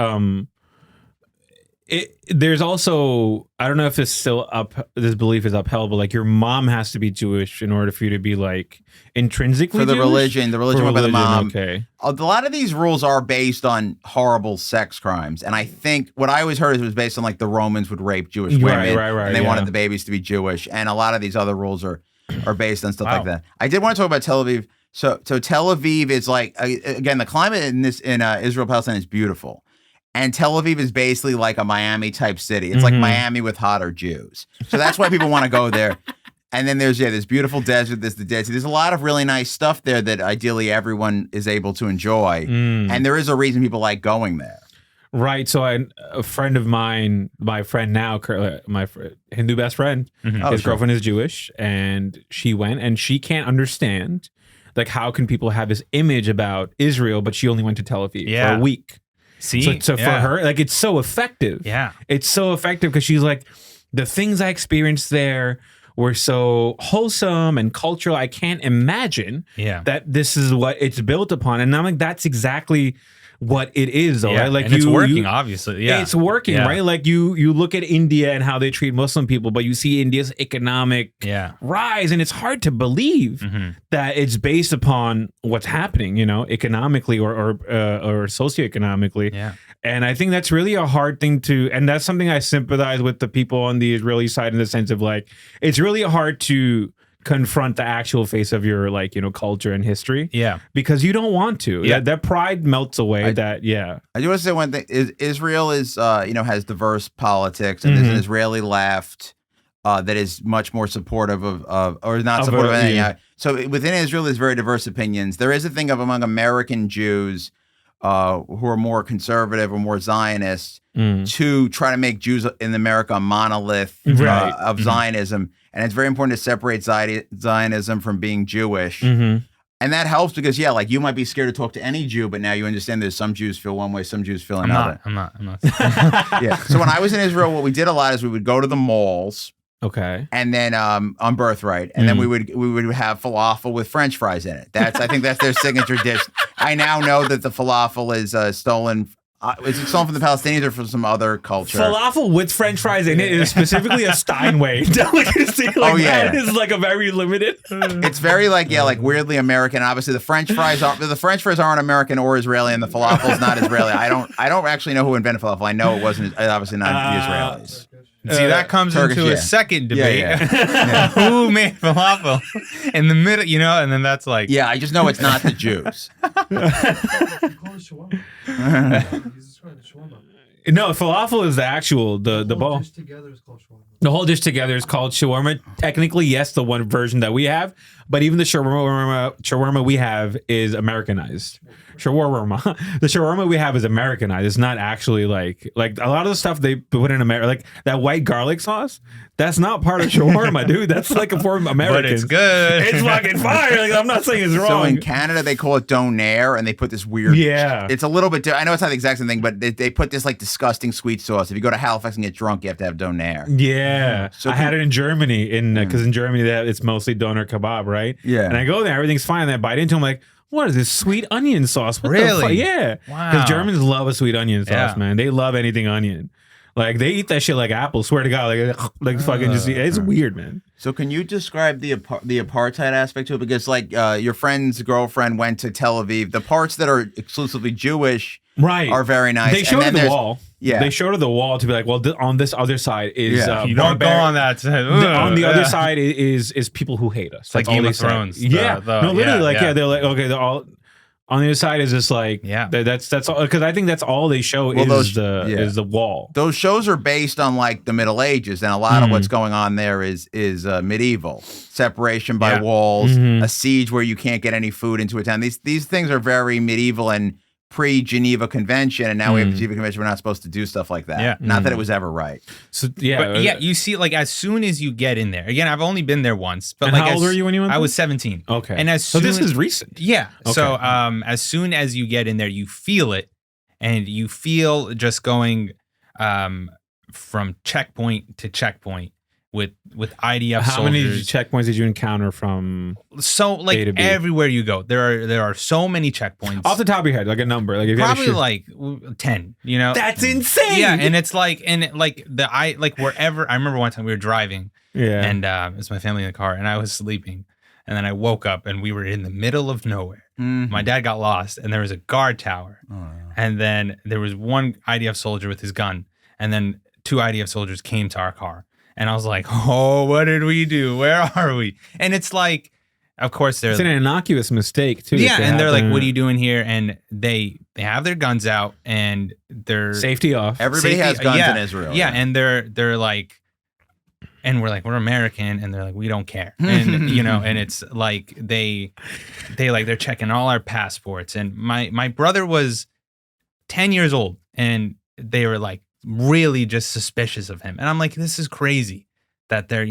there's also, I don't know if this this belief is upheld, but like your mom has to be Jewish in order for you to be like intrinsically for the Jewish? religion by the mom. Okay. A lot of these rules are based on horrible sex crimes, and I think what I always heard is it was based on like the Romans would rape Jewish women, right, and they wanted the babies to be Jewish, and a lot of these other rules are based on stuff like that. I did want to talk about Tel Aviv. So Tel Aviv is like again the climate in Israel Palestine is beautiful. And Tel Aviv is basically like a Miami type city. It's like Miami with hotter Jews. So that's why people want to go there. And then there's this beautiful desert. There's the Dead Sea. There's a lot of really nice stuff there that ideally everyone is able to enjoy. And there is a reason people like going there. Right. So a friend of mine, my friend now, my Hindu best friend, his girlfriend is Jewish, and she went, and she can't understand like how can people have this image about Israel, but she only went to Tel Aviv for a week. See, so for her, like it's so effective. Yeah, it's so effective because she's like, the things I experienced there were so wholesome and cultural. I can't imagine that this is what it's built upon. And I'm like, that's exactly what it is, though, right? Like and it's working, obviously. Yeah, it's working, right? Like you look at India and how they treat Muslim people, but you see India's economic rise, and it's hard to believe that it's based upon what's happening, economically or socioeconomically. Yeah. And I think that's really a hard thing and that's something I sympathize with the people on the Israeli side in the sense of like, it's really hard to confront the actual face of your culture and history. Yeah. Because you don't want to. Yeah. That pride melts away. I do want to say one thing. Israel is has diverse politics, and there's an Israeli left. that is much more supportive of or not supportive of anything. yeah. So within Israel, there's very diverse opinions. There is a thing of among American Jews who are more conservative or more Zionists to try to make Jews in America a monolith Right. of Zionism. And it's very important to separate Zionism from being Jewish. And that helps because, yeah, like you might be scared to talk to any Jew, but now you understand there's some Jews feel one way, some Jews feel another. I'm not. Yeah. So when I was in Israel, what we did a lot is we would go to the malls Okay. and then on Birthright, and then we would have falafel with French fries in it. I think that's their signature dish. I now know that the falafel is stolen. Is it stolen from the Palestinians or from some other culture? Falafel with French fries in it is specifically a Steinway delicacy. Like, that is like a very limited. It's very like weirdly American. Obviously, the French fries aren't American or Israeli, and the falafel is not Israeli. I don't actually know who invented falafel. I know it wasn't obviously not the Israelis. See, that comes Turkish, into a yeah. second debate. Yeah. Who made falafel in the middle, and then that's like... Yeah, I just know it's not the Jews. No, falafel is the actual the ball. The whole dish together is called shawarma. Technically, yes, the one version that we have, but even the shawarma we have is Americanized. Shawarma. The shawarma we have is Americanized. It's not actually like a lot of the stuff they put in America, like that white garlic sauce. That's not part of shawarma, dude. That's like a form of American. But it's good. It's fucking fire. Like, I'm not saying it's wrong. So in Canada, they call it donair, and they put this weird. Yeah. It's a little bit. I know it's not the exact same thing, but they put this like disgusting sweet sauce. If you go to Halifax and get drunk, you have to have donair. Yeah. So I had it in Germany, because in Germany it's mostly doner kebab, right? Yeah. And I go there, everything's fine. And I bite into it, I'm like, what is this sweet onion sauce? What Really? the fuck? Yeah. Wow. Because Germans love a sweet onion sauce, Yeah. man. They love anything onion. Like they eat that shit like apples. Swear to God, like fucking just. It's weird, man. So can you describe the apartheid aspect to it? Because like your friend's girlfriend went to Tel Aviv. The parts that are exclusively Jewish, Right, are very nice. They showed her the wall. Yeah. They showed her the wall to be like, well, on this other side is You don't go on that side. on the other side is people who hate us. It's like That's all Game they of said. Thrones. Yeah, no, literally, they're like, okay, they're all. On the other side is just like, that's all, because I think that's all they show is the wall. Those shows are based on like the Middle Ages, and a lot of what's going on there is medieval separation by walls, a siege where you can't get any food into a town. These things are very medieval and pre-Geneva Convention, and now we have the Geneva Convention. We're not supposed to do stuff like that. Yeah. Not that it was ever right. So But yeah, you see, like as soon as you get in there, again, I've only been there once. But And like, how old were you when you went I there? was 17. Okay, and so this is recent. Yeah. Okay. So as soon as you get in there, you feel it, and you feel just going from checkpoint to checkpoint with IDF How soldiers. many checkpoints did you encounter from So like A to B? everywhere you go, there are so many checkpoints. off the top of your head, like a number, like if you had to Probably shoot- like 10. You know, That's insane. yeah, and it's like wherever. I remember one time we were driving. Yeah, And it was my family in the car, and I was sleeping. And then I woke up, and we were in the middle of nowhere. My dad got lost, and there was a guard tower. And then there was one IDF soldier with his gun, and then 2 IDF soldiers came to our car. And I was like, oh, what did we do? Where are we? And it's like, of course, it's an innocuous mistake too. yeah, and they're like, happen. what are you doing here? And they have their guns out, and they're Safety off. Everybody has guns in Israel. Yeah, and they're like, and we're like, we're American, and they're like, we don't care, and and it's like they're checking all our passports, and my brother was 10 years old, and they were like really just suspicious of him, and I'm like, this is crazy that they're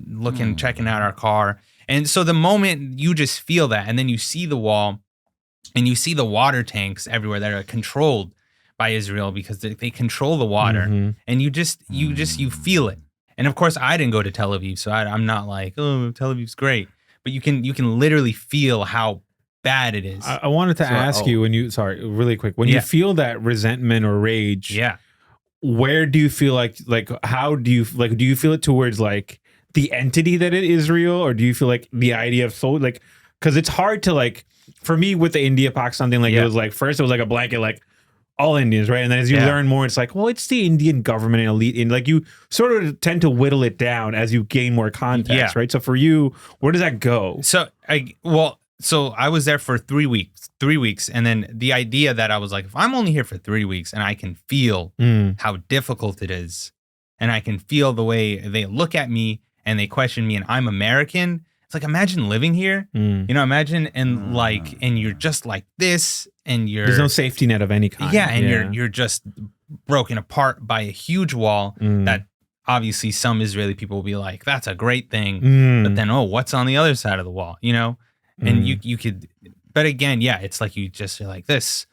looking, checking out our car, and so the moment you just feel that, and then you see the wall, and you see the water tanks everywhere that are controlled by Israel because they control the water, and you feel it. And of course, I didn't go to Tel Aviv, so I'm not like, oh, Tel Aviv's great. But you can literally feel how bad it is. I wanted to ask you really quick, when you feel that resentment or rage, where do you feel like how do you do you feel it towards like the entity that it is Israel, or do you feel like the idea of because it's hard to for me with the India Pakistan thing, it was like first it was like a blanket all Indians, right? And then as you learn more, it's like, well, it's the Indian government and elite. And you sort of tend to whittle it down as you gain more context, right? So for you, where does that go? So I was there for 3 weeks. And then the idea that I was like, if I'm only here for 3 weeks and I can feel how difficult it is and I can feel the way they look at me and they question me, and I'm American. It's like, imagine living here, you know, imagine and you're just like this, and there's no safety net of any kind. Yeah, and you're just broken apart by a huge wall that obviously some Israeli people will be like, that's a great thing, but then, what's on the other side of the wall, you know? And you could, but again, yeah, it's like you're like, this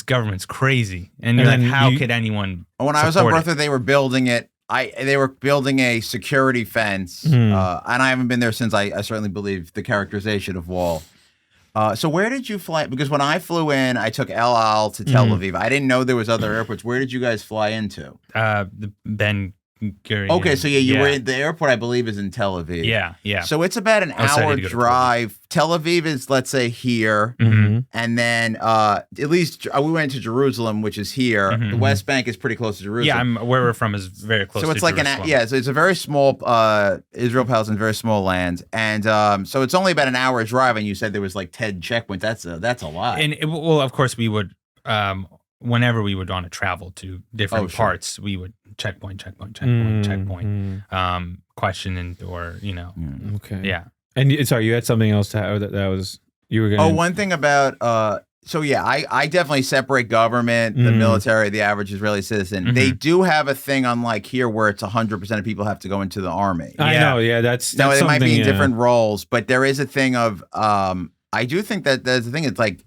government's crazy, and you're like, how could anyone? When I was on Bertha, they were building it. They were building a security fence, and I haven't been there since. I certainly believe the characterization of wall. So where did you fly? Because when I flew in, I took El Al to Tel Aviv. I didn't know there was other airports. Where did you guys fly into? The Ben Gurion. Okay, so you were at the airport, I believe, is in Tel Aviv. Yeah. So it's about an hour drive. Tel Aviv is, let's say, here, and then at least we went to Jerusalem, which is here. The West Bank is pretty close to Jerusalem. Yeah, where we're from is very close. So it's to like Jerusalem. so it's a very small Israel, Palestine, very small land, and so it's only about an hour drive. And you said there was like 10 checkpoints. That's a lot. And well, of course, we would whenever we would want to travel to different parts, we would checkpoint, question or Okay. Yeah. And sorry, you had something else that was you were gonna. Oh, one thing about so yeah, I definitely separate government, the military, the average Israeli citizen. They do have a thing unlike here where it's 100% of people have to go into the army. I know, yeah, that's no, it might be in yeah. different roles, but there is a thing of I do think that there's a thing. It's like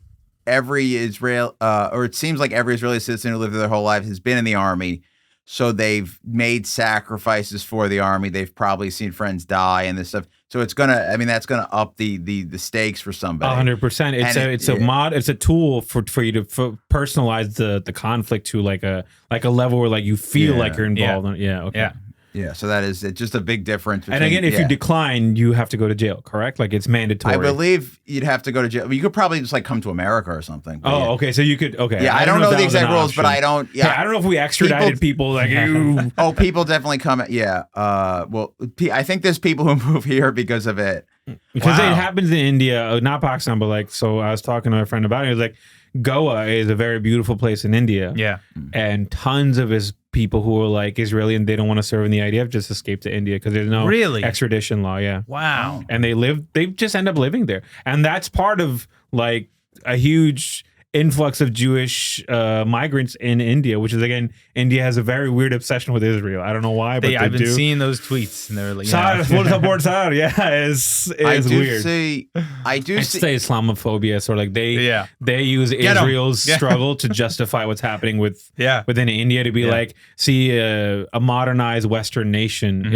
every or it seems like every Israeli citizen who lived their whole life has been in the army. So they've made sacrifices for the army. They've probably seen friends die and this stuff. So it's that's gonna up the stakes for somebody. 100%. It's a tool for you to personalize the conflict to like a level where like you feel like you're involved. Yeah. Okay. Yeah, so that is just a big difference. And again, if you decline, you have to go to jail, correct? Like it's mandatory. I believe you'd have to go to jail. You could probably just like come to America or something. Oh, okay. So you could, okay. Yeah, I don't know the exact rules, but I don't. Yeah, I don't know if we extradited people like you. Oh, people definitely come. Yeah. Well, I think there's people who move here because of it. Because it happens in India, not Pakistan, but like, so I was talking to a friend about it. He was like, Goa is a very beautiful place in India. Yeah. And tons of his people who are like Israeli and they don't want to serve in the IDF just escape to India because there's no extradition law. Yeah. Wow. And they just end up living there. And that's part of like a huge influx of Jewish migrants in India, which is, again, India has a very weird obsession with Israel. I don't know why, but I've been seeing those tweets, and they're like, it's weird. I do say Islamophobia, sort of like they use Israel's struggle to justify what's happening within India to be like, see, a modernized Western nation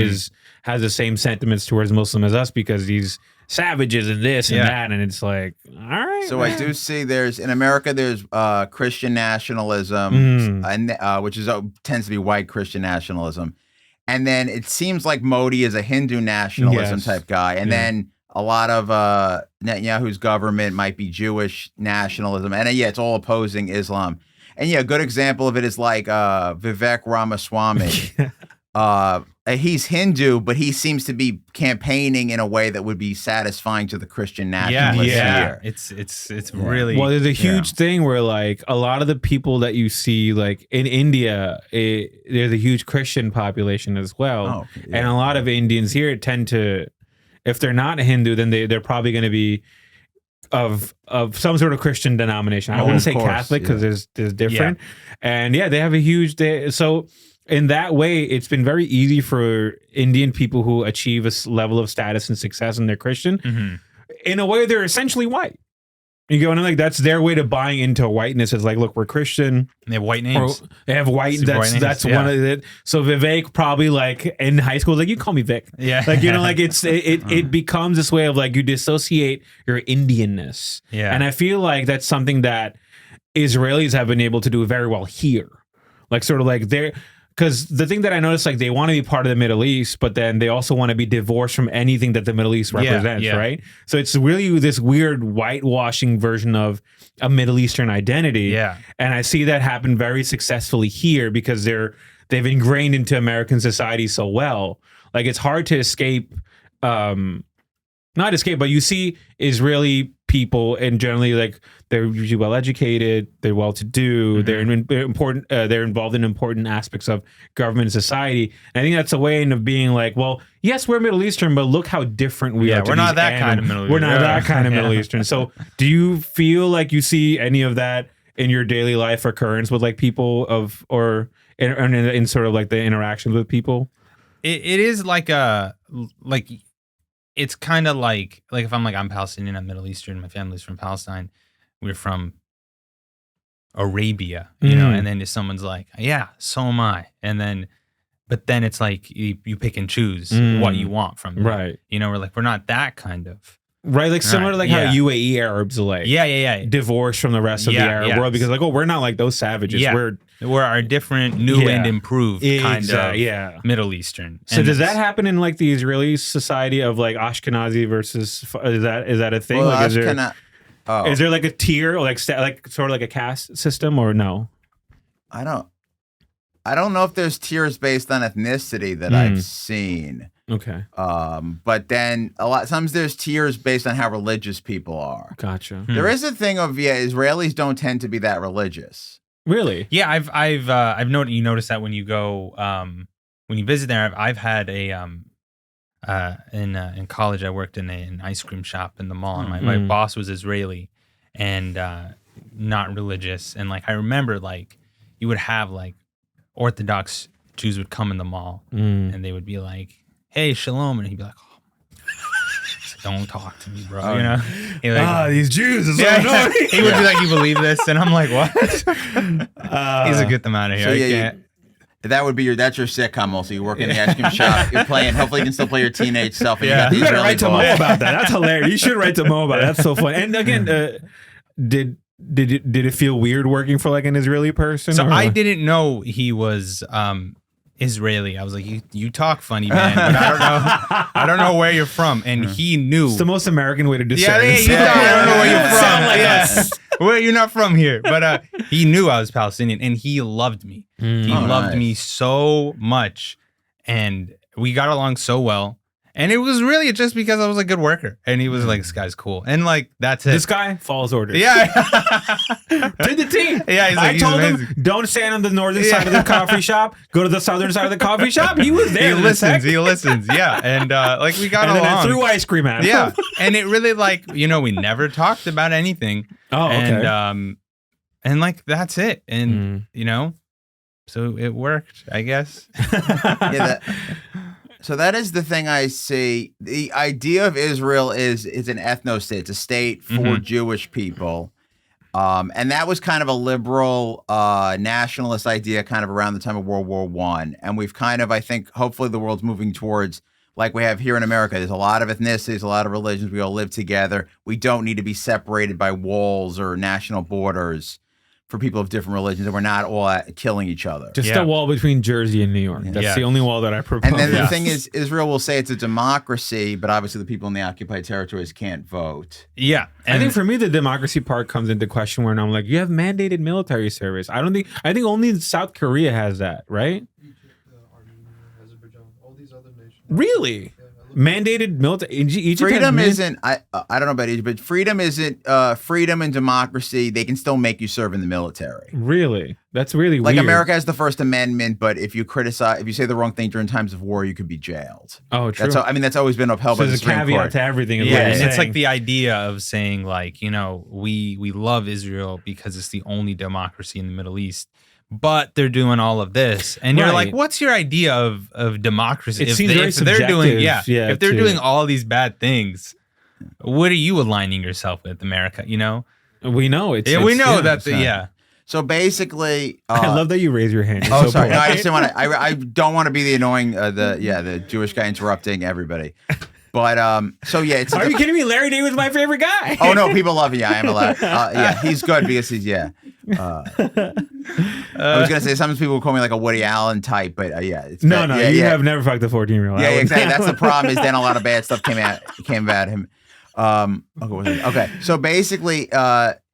has the same sentiments towards Muslim as us because these savages and this and that, and it's like, all right. So I do see in America there's Christian nationalism, and which tends to be white Christian nationalism, and then it seems like Modi is a Hindu nationalism type guy, and then a lot of Netanyahu's government might be Jewish nationalism, and it's all opposing Islam. And a good example of it is like Vivek Ramaswamy. He's Hindu, but he seems to be campaigning in a way that would be satisfying to the Christian nationalists here. It's really there's a huge thing where like a lot of the people that you see like in India, there's a huge Christian population as well, and a lot of Indians here tend to, if they're not Hindu, then they're probably going to be of some sort of Christian denomination. I wouldn't say Catholic because there's different, and they have a huge so. In that way, it's been very easy for Indian people who achieve a level of status and success and they're Christian. In a way, they're essentially white. You go, and like that's their way to buying into whiteness. Is like, look, we're Christian. They have white names. They have white. That's one of it. So Vivek probably like in high school, like you call me Vic. Yeah, like like it becomes this way of like you dissociate your Indianness. Yeah, and I feel like that's something that Israelis have been able to do very well here. Like sort of like they're. Because the thing that I noticed, like they want to be part of the Middle East, but then they also want to be divorced from anything that the Middle East represents, right? So it's really this weird whitewashing version of a Middle Eastern identity. Yeah. And I see that happen very successfully here because they've ingrained into American society so well. Like it's hard to escape, not escape, but you see Israeli people, and generally like they're usually well educated, they're well to do, they're important, they're involved in important aspects of government and society. And I think that's a way of being like, well, yes, we're Middle Eastern, but look how different we are. We're not that kind of Middle Eastern. We're not that kind of Middle Eastern. So do you feel like you see any of that in your daily life occurrence with like people of, or in sort of like the interactions with people? It is like it's kind of like if I'm Palestinian, I'm Middle Eastern, my family's from Palestine, we're from Arabia, you know, and then if someone's like, yeah, so am I, but then it's like you pick and choose what you want from them. Right. You know, we're not that kind of. Right, like similar to like how UAE Arabs are like divorced from the rest of the Arab world because like, oh, we're not like those savages. We're our different new and improved kind of Middle Eastern. So does that happen in like the Israeli society of like Ashkenazi versus is that a thing? Well, like, is there like a tier or like sort of like a caste system or no? I don't know if there's tiers based on ethnicity that I've seen. Okay. But then sometimes there's tiers based on how religious people are. Gotcha. There is a thing of Israelis don't tend to be that religious. Really? Yeah, I've noticed. You notice that when you go when you visit there. I've had a in college I worked in an ice cream shop in the mall, and my boss was Israeli and not religious, and like I remember like you would have like Orthodox Jews would come in the mall and they would be like, hey, shalom. And he'd be like, oh, don't talk to me, bro. You know? Like, these Jews are so annoying. He would be like, you believe this? And I'm like, what? He's like, get them out of here. So I can't. That's your sitcom also. You work in the ice cream shop, you're playing, hopefully you can still play your teenage self. And you gotta write to Mo about that. That's hilarious. You should write to Mo about it. That's so funny. And again, did it feel weird working for like an Israeli person? So I didn't know he was Israeli. I was like, you talk funny, man, but I don't know where you're from. And he knew. It's the most American way to discern. I don't know where you're from. Well, you're not from here. But he knew I was Palestinian, and he loved me. He loved me so much, and we got along so well. And it was really just because I was a good worker. And he was like, this guy's cool. And like, that's it. This guy follows orders. Yeah. Did the team. Yeah, he's like, I told him, don't stand on the northern side of the coffee shop. Go to the southern side of the coffee shop. He was there. He listens. Yeah. And like, we got along. And then I threw ice cream at him. Yeah. And it really like, you know, we never talked about anything. Oh, okay. And like, that's it. And, you know, so it worked, I guess. So that is the thing I see. The idea of Israel is an ethno-state. It's a state for Jewish people. And that was kind of a liberal nationalist idea kind of around the time of World War I. And we've kind of, I think, hopefully the world's moving towards, like we have here in America, there's a lot of ethnicities, a lot of religions. We all live together. We don't need to be separated by walls or national borders for people of different religions, and we're not all killing each other. Just a wall between Jersey and New York. That's the only wall that I propose. And then the thing is, Israel will say it's a democracy, but obviously the people in the occupied territories can't vote. Yeah. And I think for me, the democracy part comes into question when I'm like, you have mandated military service. I think only South Korea has that, right? Egypt, Armenia, Azerbaijan, all these other nations. Really? Mandated military. Egypt freedom isn't. I don't know about Egypt, but freedom isn't. Freedom and democracy. They can still make you serve in the military. Really, that's really like weird. America has the First Amendment, but if you say the wrong thing during times of war, you could be jailed. Oh, true. That's always been upheld by the Supreme Court. There's a caveat to everything. Yeah, and it's like the idea of saying like, you know, we love Israel because it's the only democracy in the Middle East. But they're doing all of this, and you're like, "What's your idea of democracy?" If they're doing all these bad things, what are you aligning yourself with, America? You know, we know So basically, I love that you raise your hand. Oh, sorry, no, I just didn't want to. I don't want to be the annoying, the Jewish guy interrupting everybody. But it's. Are you kidding me? Larry David was my favorite guy. Oh no, people love him. Yeah, I am allowed. He's good because he's I was gonna say sometimes people call me like a Woody Allen type, but it's you have never fucked a 14-year-old. Yeah, exactly. That's the problem. Is then a lot of bad stuff came about him. Okay. So basically,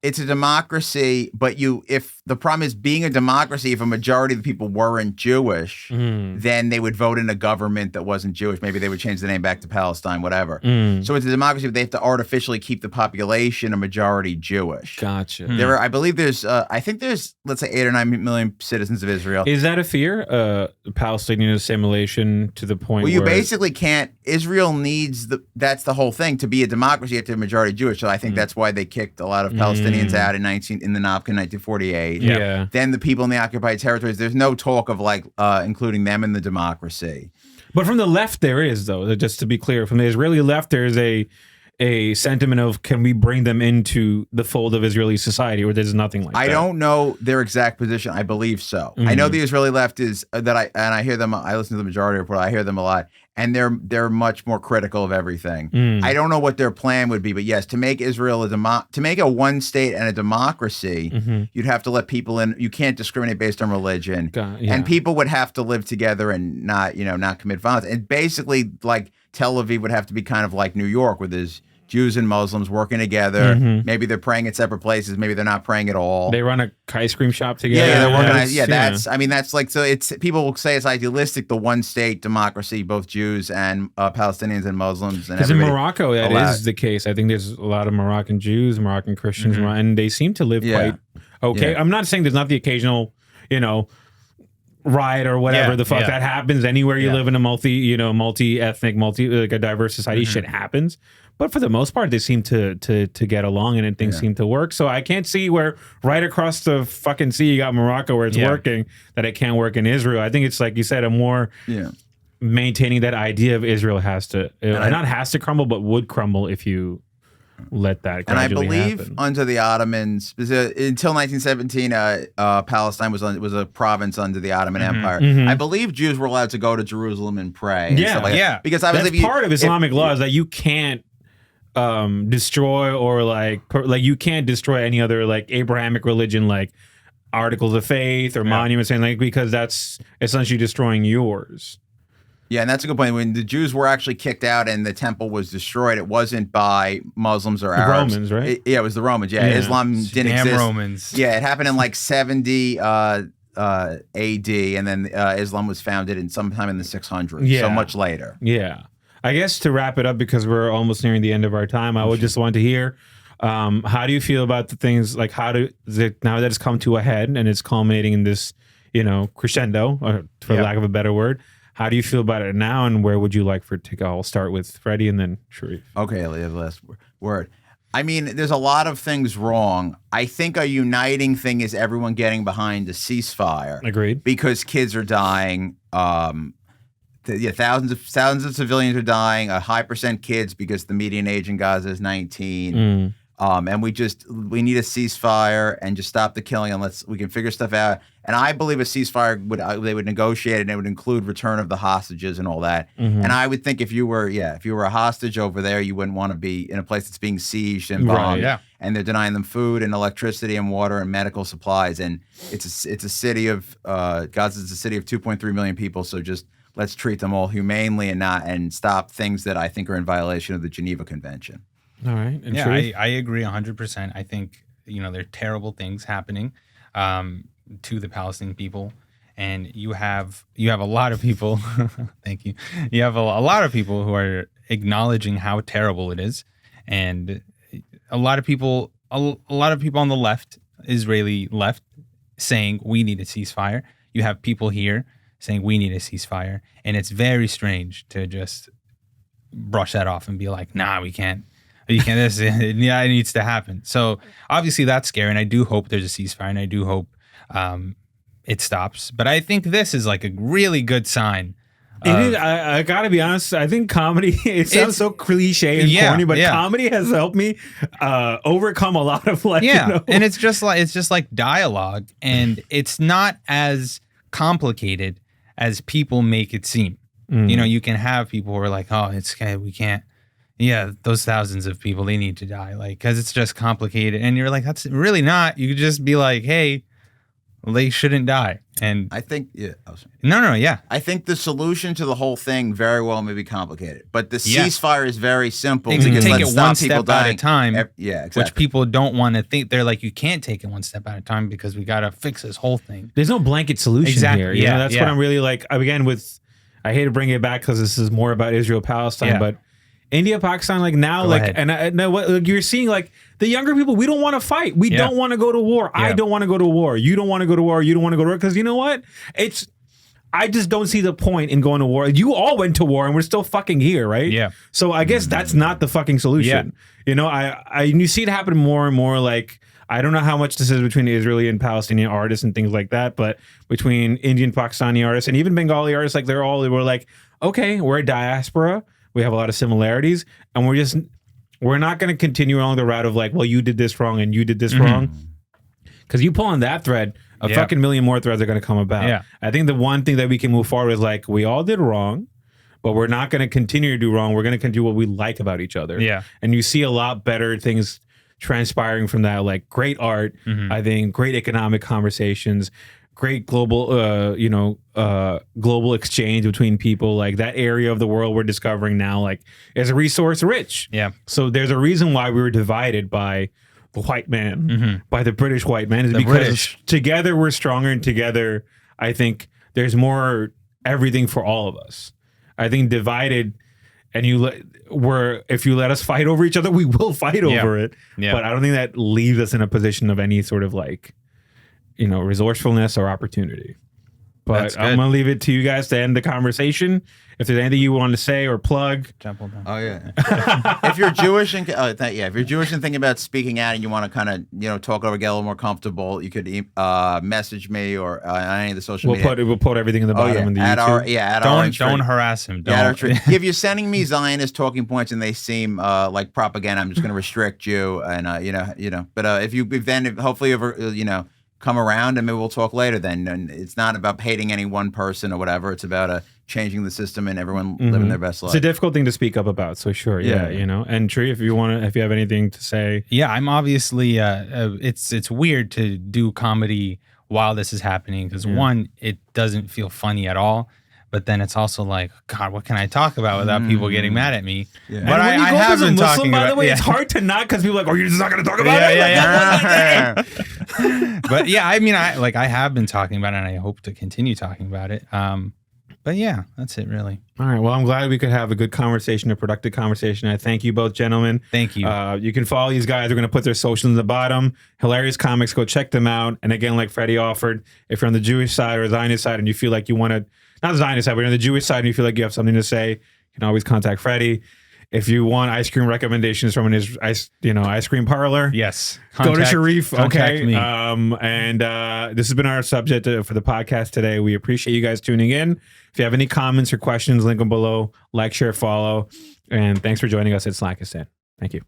it's a democracy, but if the problem is being a democracy, if a majority of the people weren't Jewish, then they would vote in a government that wasn't Jewish. Maybe they would change the name back to Palestine, whatever. So it's a democracy, but they have to artificially keep the population a majority Jewish. Gotcha. I believe I think there's, let's say 8 or 9 million citizens of Israel. Is that a fear? Palestinian assimilation to the point Well, you where basically can't. Israel needs that's the whole thing. To be a democracy, you have to have a majority Jewish. So I think that's why they kicked a lot of Palestinians out in the Nakba in 1948. Yeah. Then the people in the occupied territories. There's no talk of like including them in the democracy. But from the left, there is, though. Just to be clear, from the Israeli left, there's a sentiment of, can we bring them into the fold of Israeli society, or there's nothing like that? I don't know their exact position. I believe so. I know the Israeli left is I hear them. I listen to the majority report. I hear them a lot, and they're much more critical of everything. I don't know what their plan would be, but yes, to make Israel to make a one state and a democracy, you'd have to let people in. You can't discriminate based on religion, and people would have to live together and not commit violence. And basically, like Tel Aviv would have to be kind of like New York, where there's Jews and Muslims working together. Maybe they're praying at separate places. Maybe they're not praying at all. They run a ice cream shop together. Yeah, they're working. That's like, so it's, people will say it's idealistic, the one state democracy, both Jews and Palestinians and Muslims. Because in Morocco, that is the case. I think there's a lot of Moroccan Jews, Moroccan Christians, and they seem to live quite okay. I'm not saying there's not the occasional, riot or whatever the fuck that happens anywhere you live in a multi-ethnic, like a diverse society. Shit happens. But for the most part, they seem to get along, and things seem to work. So I can't see where right across the fucking sea you got Morocco where it's working, that it can't work in Israel. I think it's, like you said, a more maintaining that idea of Israel has to, not has to crumble, but would crumble if you let that gradually And I believe happen. under the Ottomans, until 1917, Palestine was a province under the Ottoman Empire. I believe Jews were allowed to go to Jerusalem and pray. And stuff like that. Because that's part of Islamic law is that you can't destroy or like you can't destroy any other like Abrahamic religion, like articles of faith or monuments, and like, because that's essentially destroying yours. Yeah, and that's a good point. When the Jews were actually kicked out and the temple was destroyed, it wasn't by Muslims or Arabs. Romans, right? It was the Romans. Yeah, Islam didn't exist. Romans. Yeah, it happened in like 70 AD, and then Islam was founded sometime in the 600s. So much later. Yeah. I guess to wrap it up, because we're almost nearing the end of our time, I would just want to hear, how do you feel about the things, like now that it's come to a head and it's culminating in this, crescendo, for lack of a better word, how do you feel about it now, and where would you like for it to go? I'll start with Freddie and then Sharif. Okay, the last word. I mean, there's a lot of things wrong. I think a uniting thing is everyone getting behind a ceasefire. Agreed. Because kids are dying. Thousands of civilians are dying. A high percent kids, because the median age in Gaza is 19. And we need a ceasefire and just stop the killing, and we can figure stuff out. And I believe a ceasefire they would negotiate, and it would include return of the hostages and all that. And I would think if you were a hostage over there, you wouldn't want to be in a place that's being sieged and bombed, and they're denying them food and electricity and water and medical supplies. And it's a city of Gaza's a city of 2.3 million people. So just let's treat them all humanely and stop things that I think are in violation of the Geneva Convention. All right. And I agree 100%. I think, there are terrible things happening to the Palestinian people. And you have a lot of people, thank you. You have a lot of people who are acknowledging how terrible it is. And a lot of people on the left, Israeli left, saying we need a ceasefire. You have people here saying we need a ceasefire. And it's very strange to just brush that off and be like, nah, we can't. You can't. It needs to happen. So obviously that's scary, and I do hope there's a ceasefire, and I do hope it stops. But I think this is like a really good sign. It is. I gotta be honest. I think comedy. It sounds so cliche and corny, but comedy has helped me overcome a lot of and it's just like dialogue, and it's not as complicated as people make it seem. You can have people who are like, oh, it's okay, we can't. Yeah, those thousands of people, they need to die, like, because it's just complicated. And you're like, that's really not. You could just be like, hey, they shouldn't die. And I think, no, yeah. I think the solution to the whole thing very well may be complicated, but the Yeah. ceasefire is very simple. Things because take let's it stop one people step at a dying. time, Yeah, exactly. which people don't want to think. They're like, you can't take it one step at a time because we got to fix this whole thing. There's no blanket solution Exactly, here. You yeah, know, that's yeah. what I'm really like. Again, I hate to bring it back because this is more about Israel Palestine, Yeah. but India, Pakistan, like now, Go like, ahead. and no, what like you're seeing, like the younger people, we don't want to fight. We Yeah. don't want to go to war. I Yeah. don't want to go to war. You don't want to go to war. You don't want to go to war because you know what? I just don't see the point in going to war. You all went to war and we're still fucking here, right? Yeah. So I guess that's not the fucking solution. You know, you see it happen more and more. Like, I don't know how much this is between Israeli and Palestinian artists and things like that, but between Indian, Pakistani artists and even Bengali artists, like they were like, okay, we're a diaspora. We have a lot of similarities, and we're not going to continue along the route of like, well, you did this wrong and you did this wrong. Because you pull on that thread, a fucking million more threads are going to come about. Yeah. I think the one thing that we can move forward is like, we all did wrong, but we're not going to continue to do wrong. We're going to do what we like about each other. Yeah. And you see a lot better things transpiring from that, like great art, I think, great economic conversations, great global, global exchange between people. Like that area of the world we're discovering now, like is resource rich. Yeah. So there's a reason why we were divided by the white man, by the British white man, is The because British. together we're stronger, and together I think there's more everything for all of us. I think divided, and if you let us fight over each other, we will fight over it. Yeah. But I don't think that leaves us in a position of any sort of like, resourcefulness or opportunity. But That's I'm good. gonna leave it to you guys to end the conversation. If there's anything you want to say or plug, Jump on down. Oh yeah. If you're Jewish and if you're Jewish and thinking about speaking out and you want to kind of talk over, get a little more comfortable, you could message me or on any of the social media. we'll put everything in the bottom in the at YouTube. our Don't harass him. Yeah, Don't. if you're sending me Zionist talking points and they seem like propaganda, I'm just going to restrict you. And But if hopefully ever come around and maybe we'll talk later. Then and it's not about hating any one person or whatever. It's about changing the system and everyone living their best life. It's a difficult thing to speak up about. So sure, yeah. And Tree, if you have anything to say, Yeah, I'm obviously. It's weird to do comedy while this is happening because one, it doesn't feel funny at all. But then it's also like, God, what can I talk about without people getting mad at me? Yeah. But and when I you go have as a been Muslim, talking by about. the way, yeah. it's hard to not because people are like, you're just not going to talk about it. Yeah. But yeah, I mean, I have been talking about it, and I hope to continue talking about it. But yeah, that's it, really. All right. Well, I'm glad we could have a good conversation, a productive conversation. I thank you both, gentlemen. Thank you. You can follow these guys. We're going to put their socials in the bottom. Hilarious comics. Go check them out. And again, like Freddie offered, if you're on the Jewish side or Zionist side and you feel like you want to, not the Zionist side, but you're on the Jewish side and you feel like you have something to say, you can always contact Freddie. If you want ice cream recommendations from an ice cream parlor, Yes. go to Sharif. Contact Okay. me. And this has been our subject for the podcast today. We appreciate you guys tuning in. If you have any comments or questions, link them below. Like, share, follow. And thanks for joining us at Slakistan. Thank you.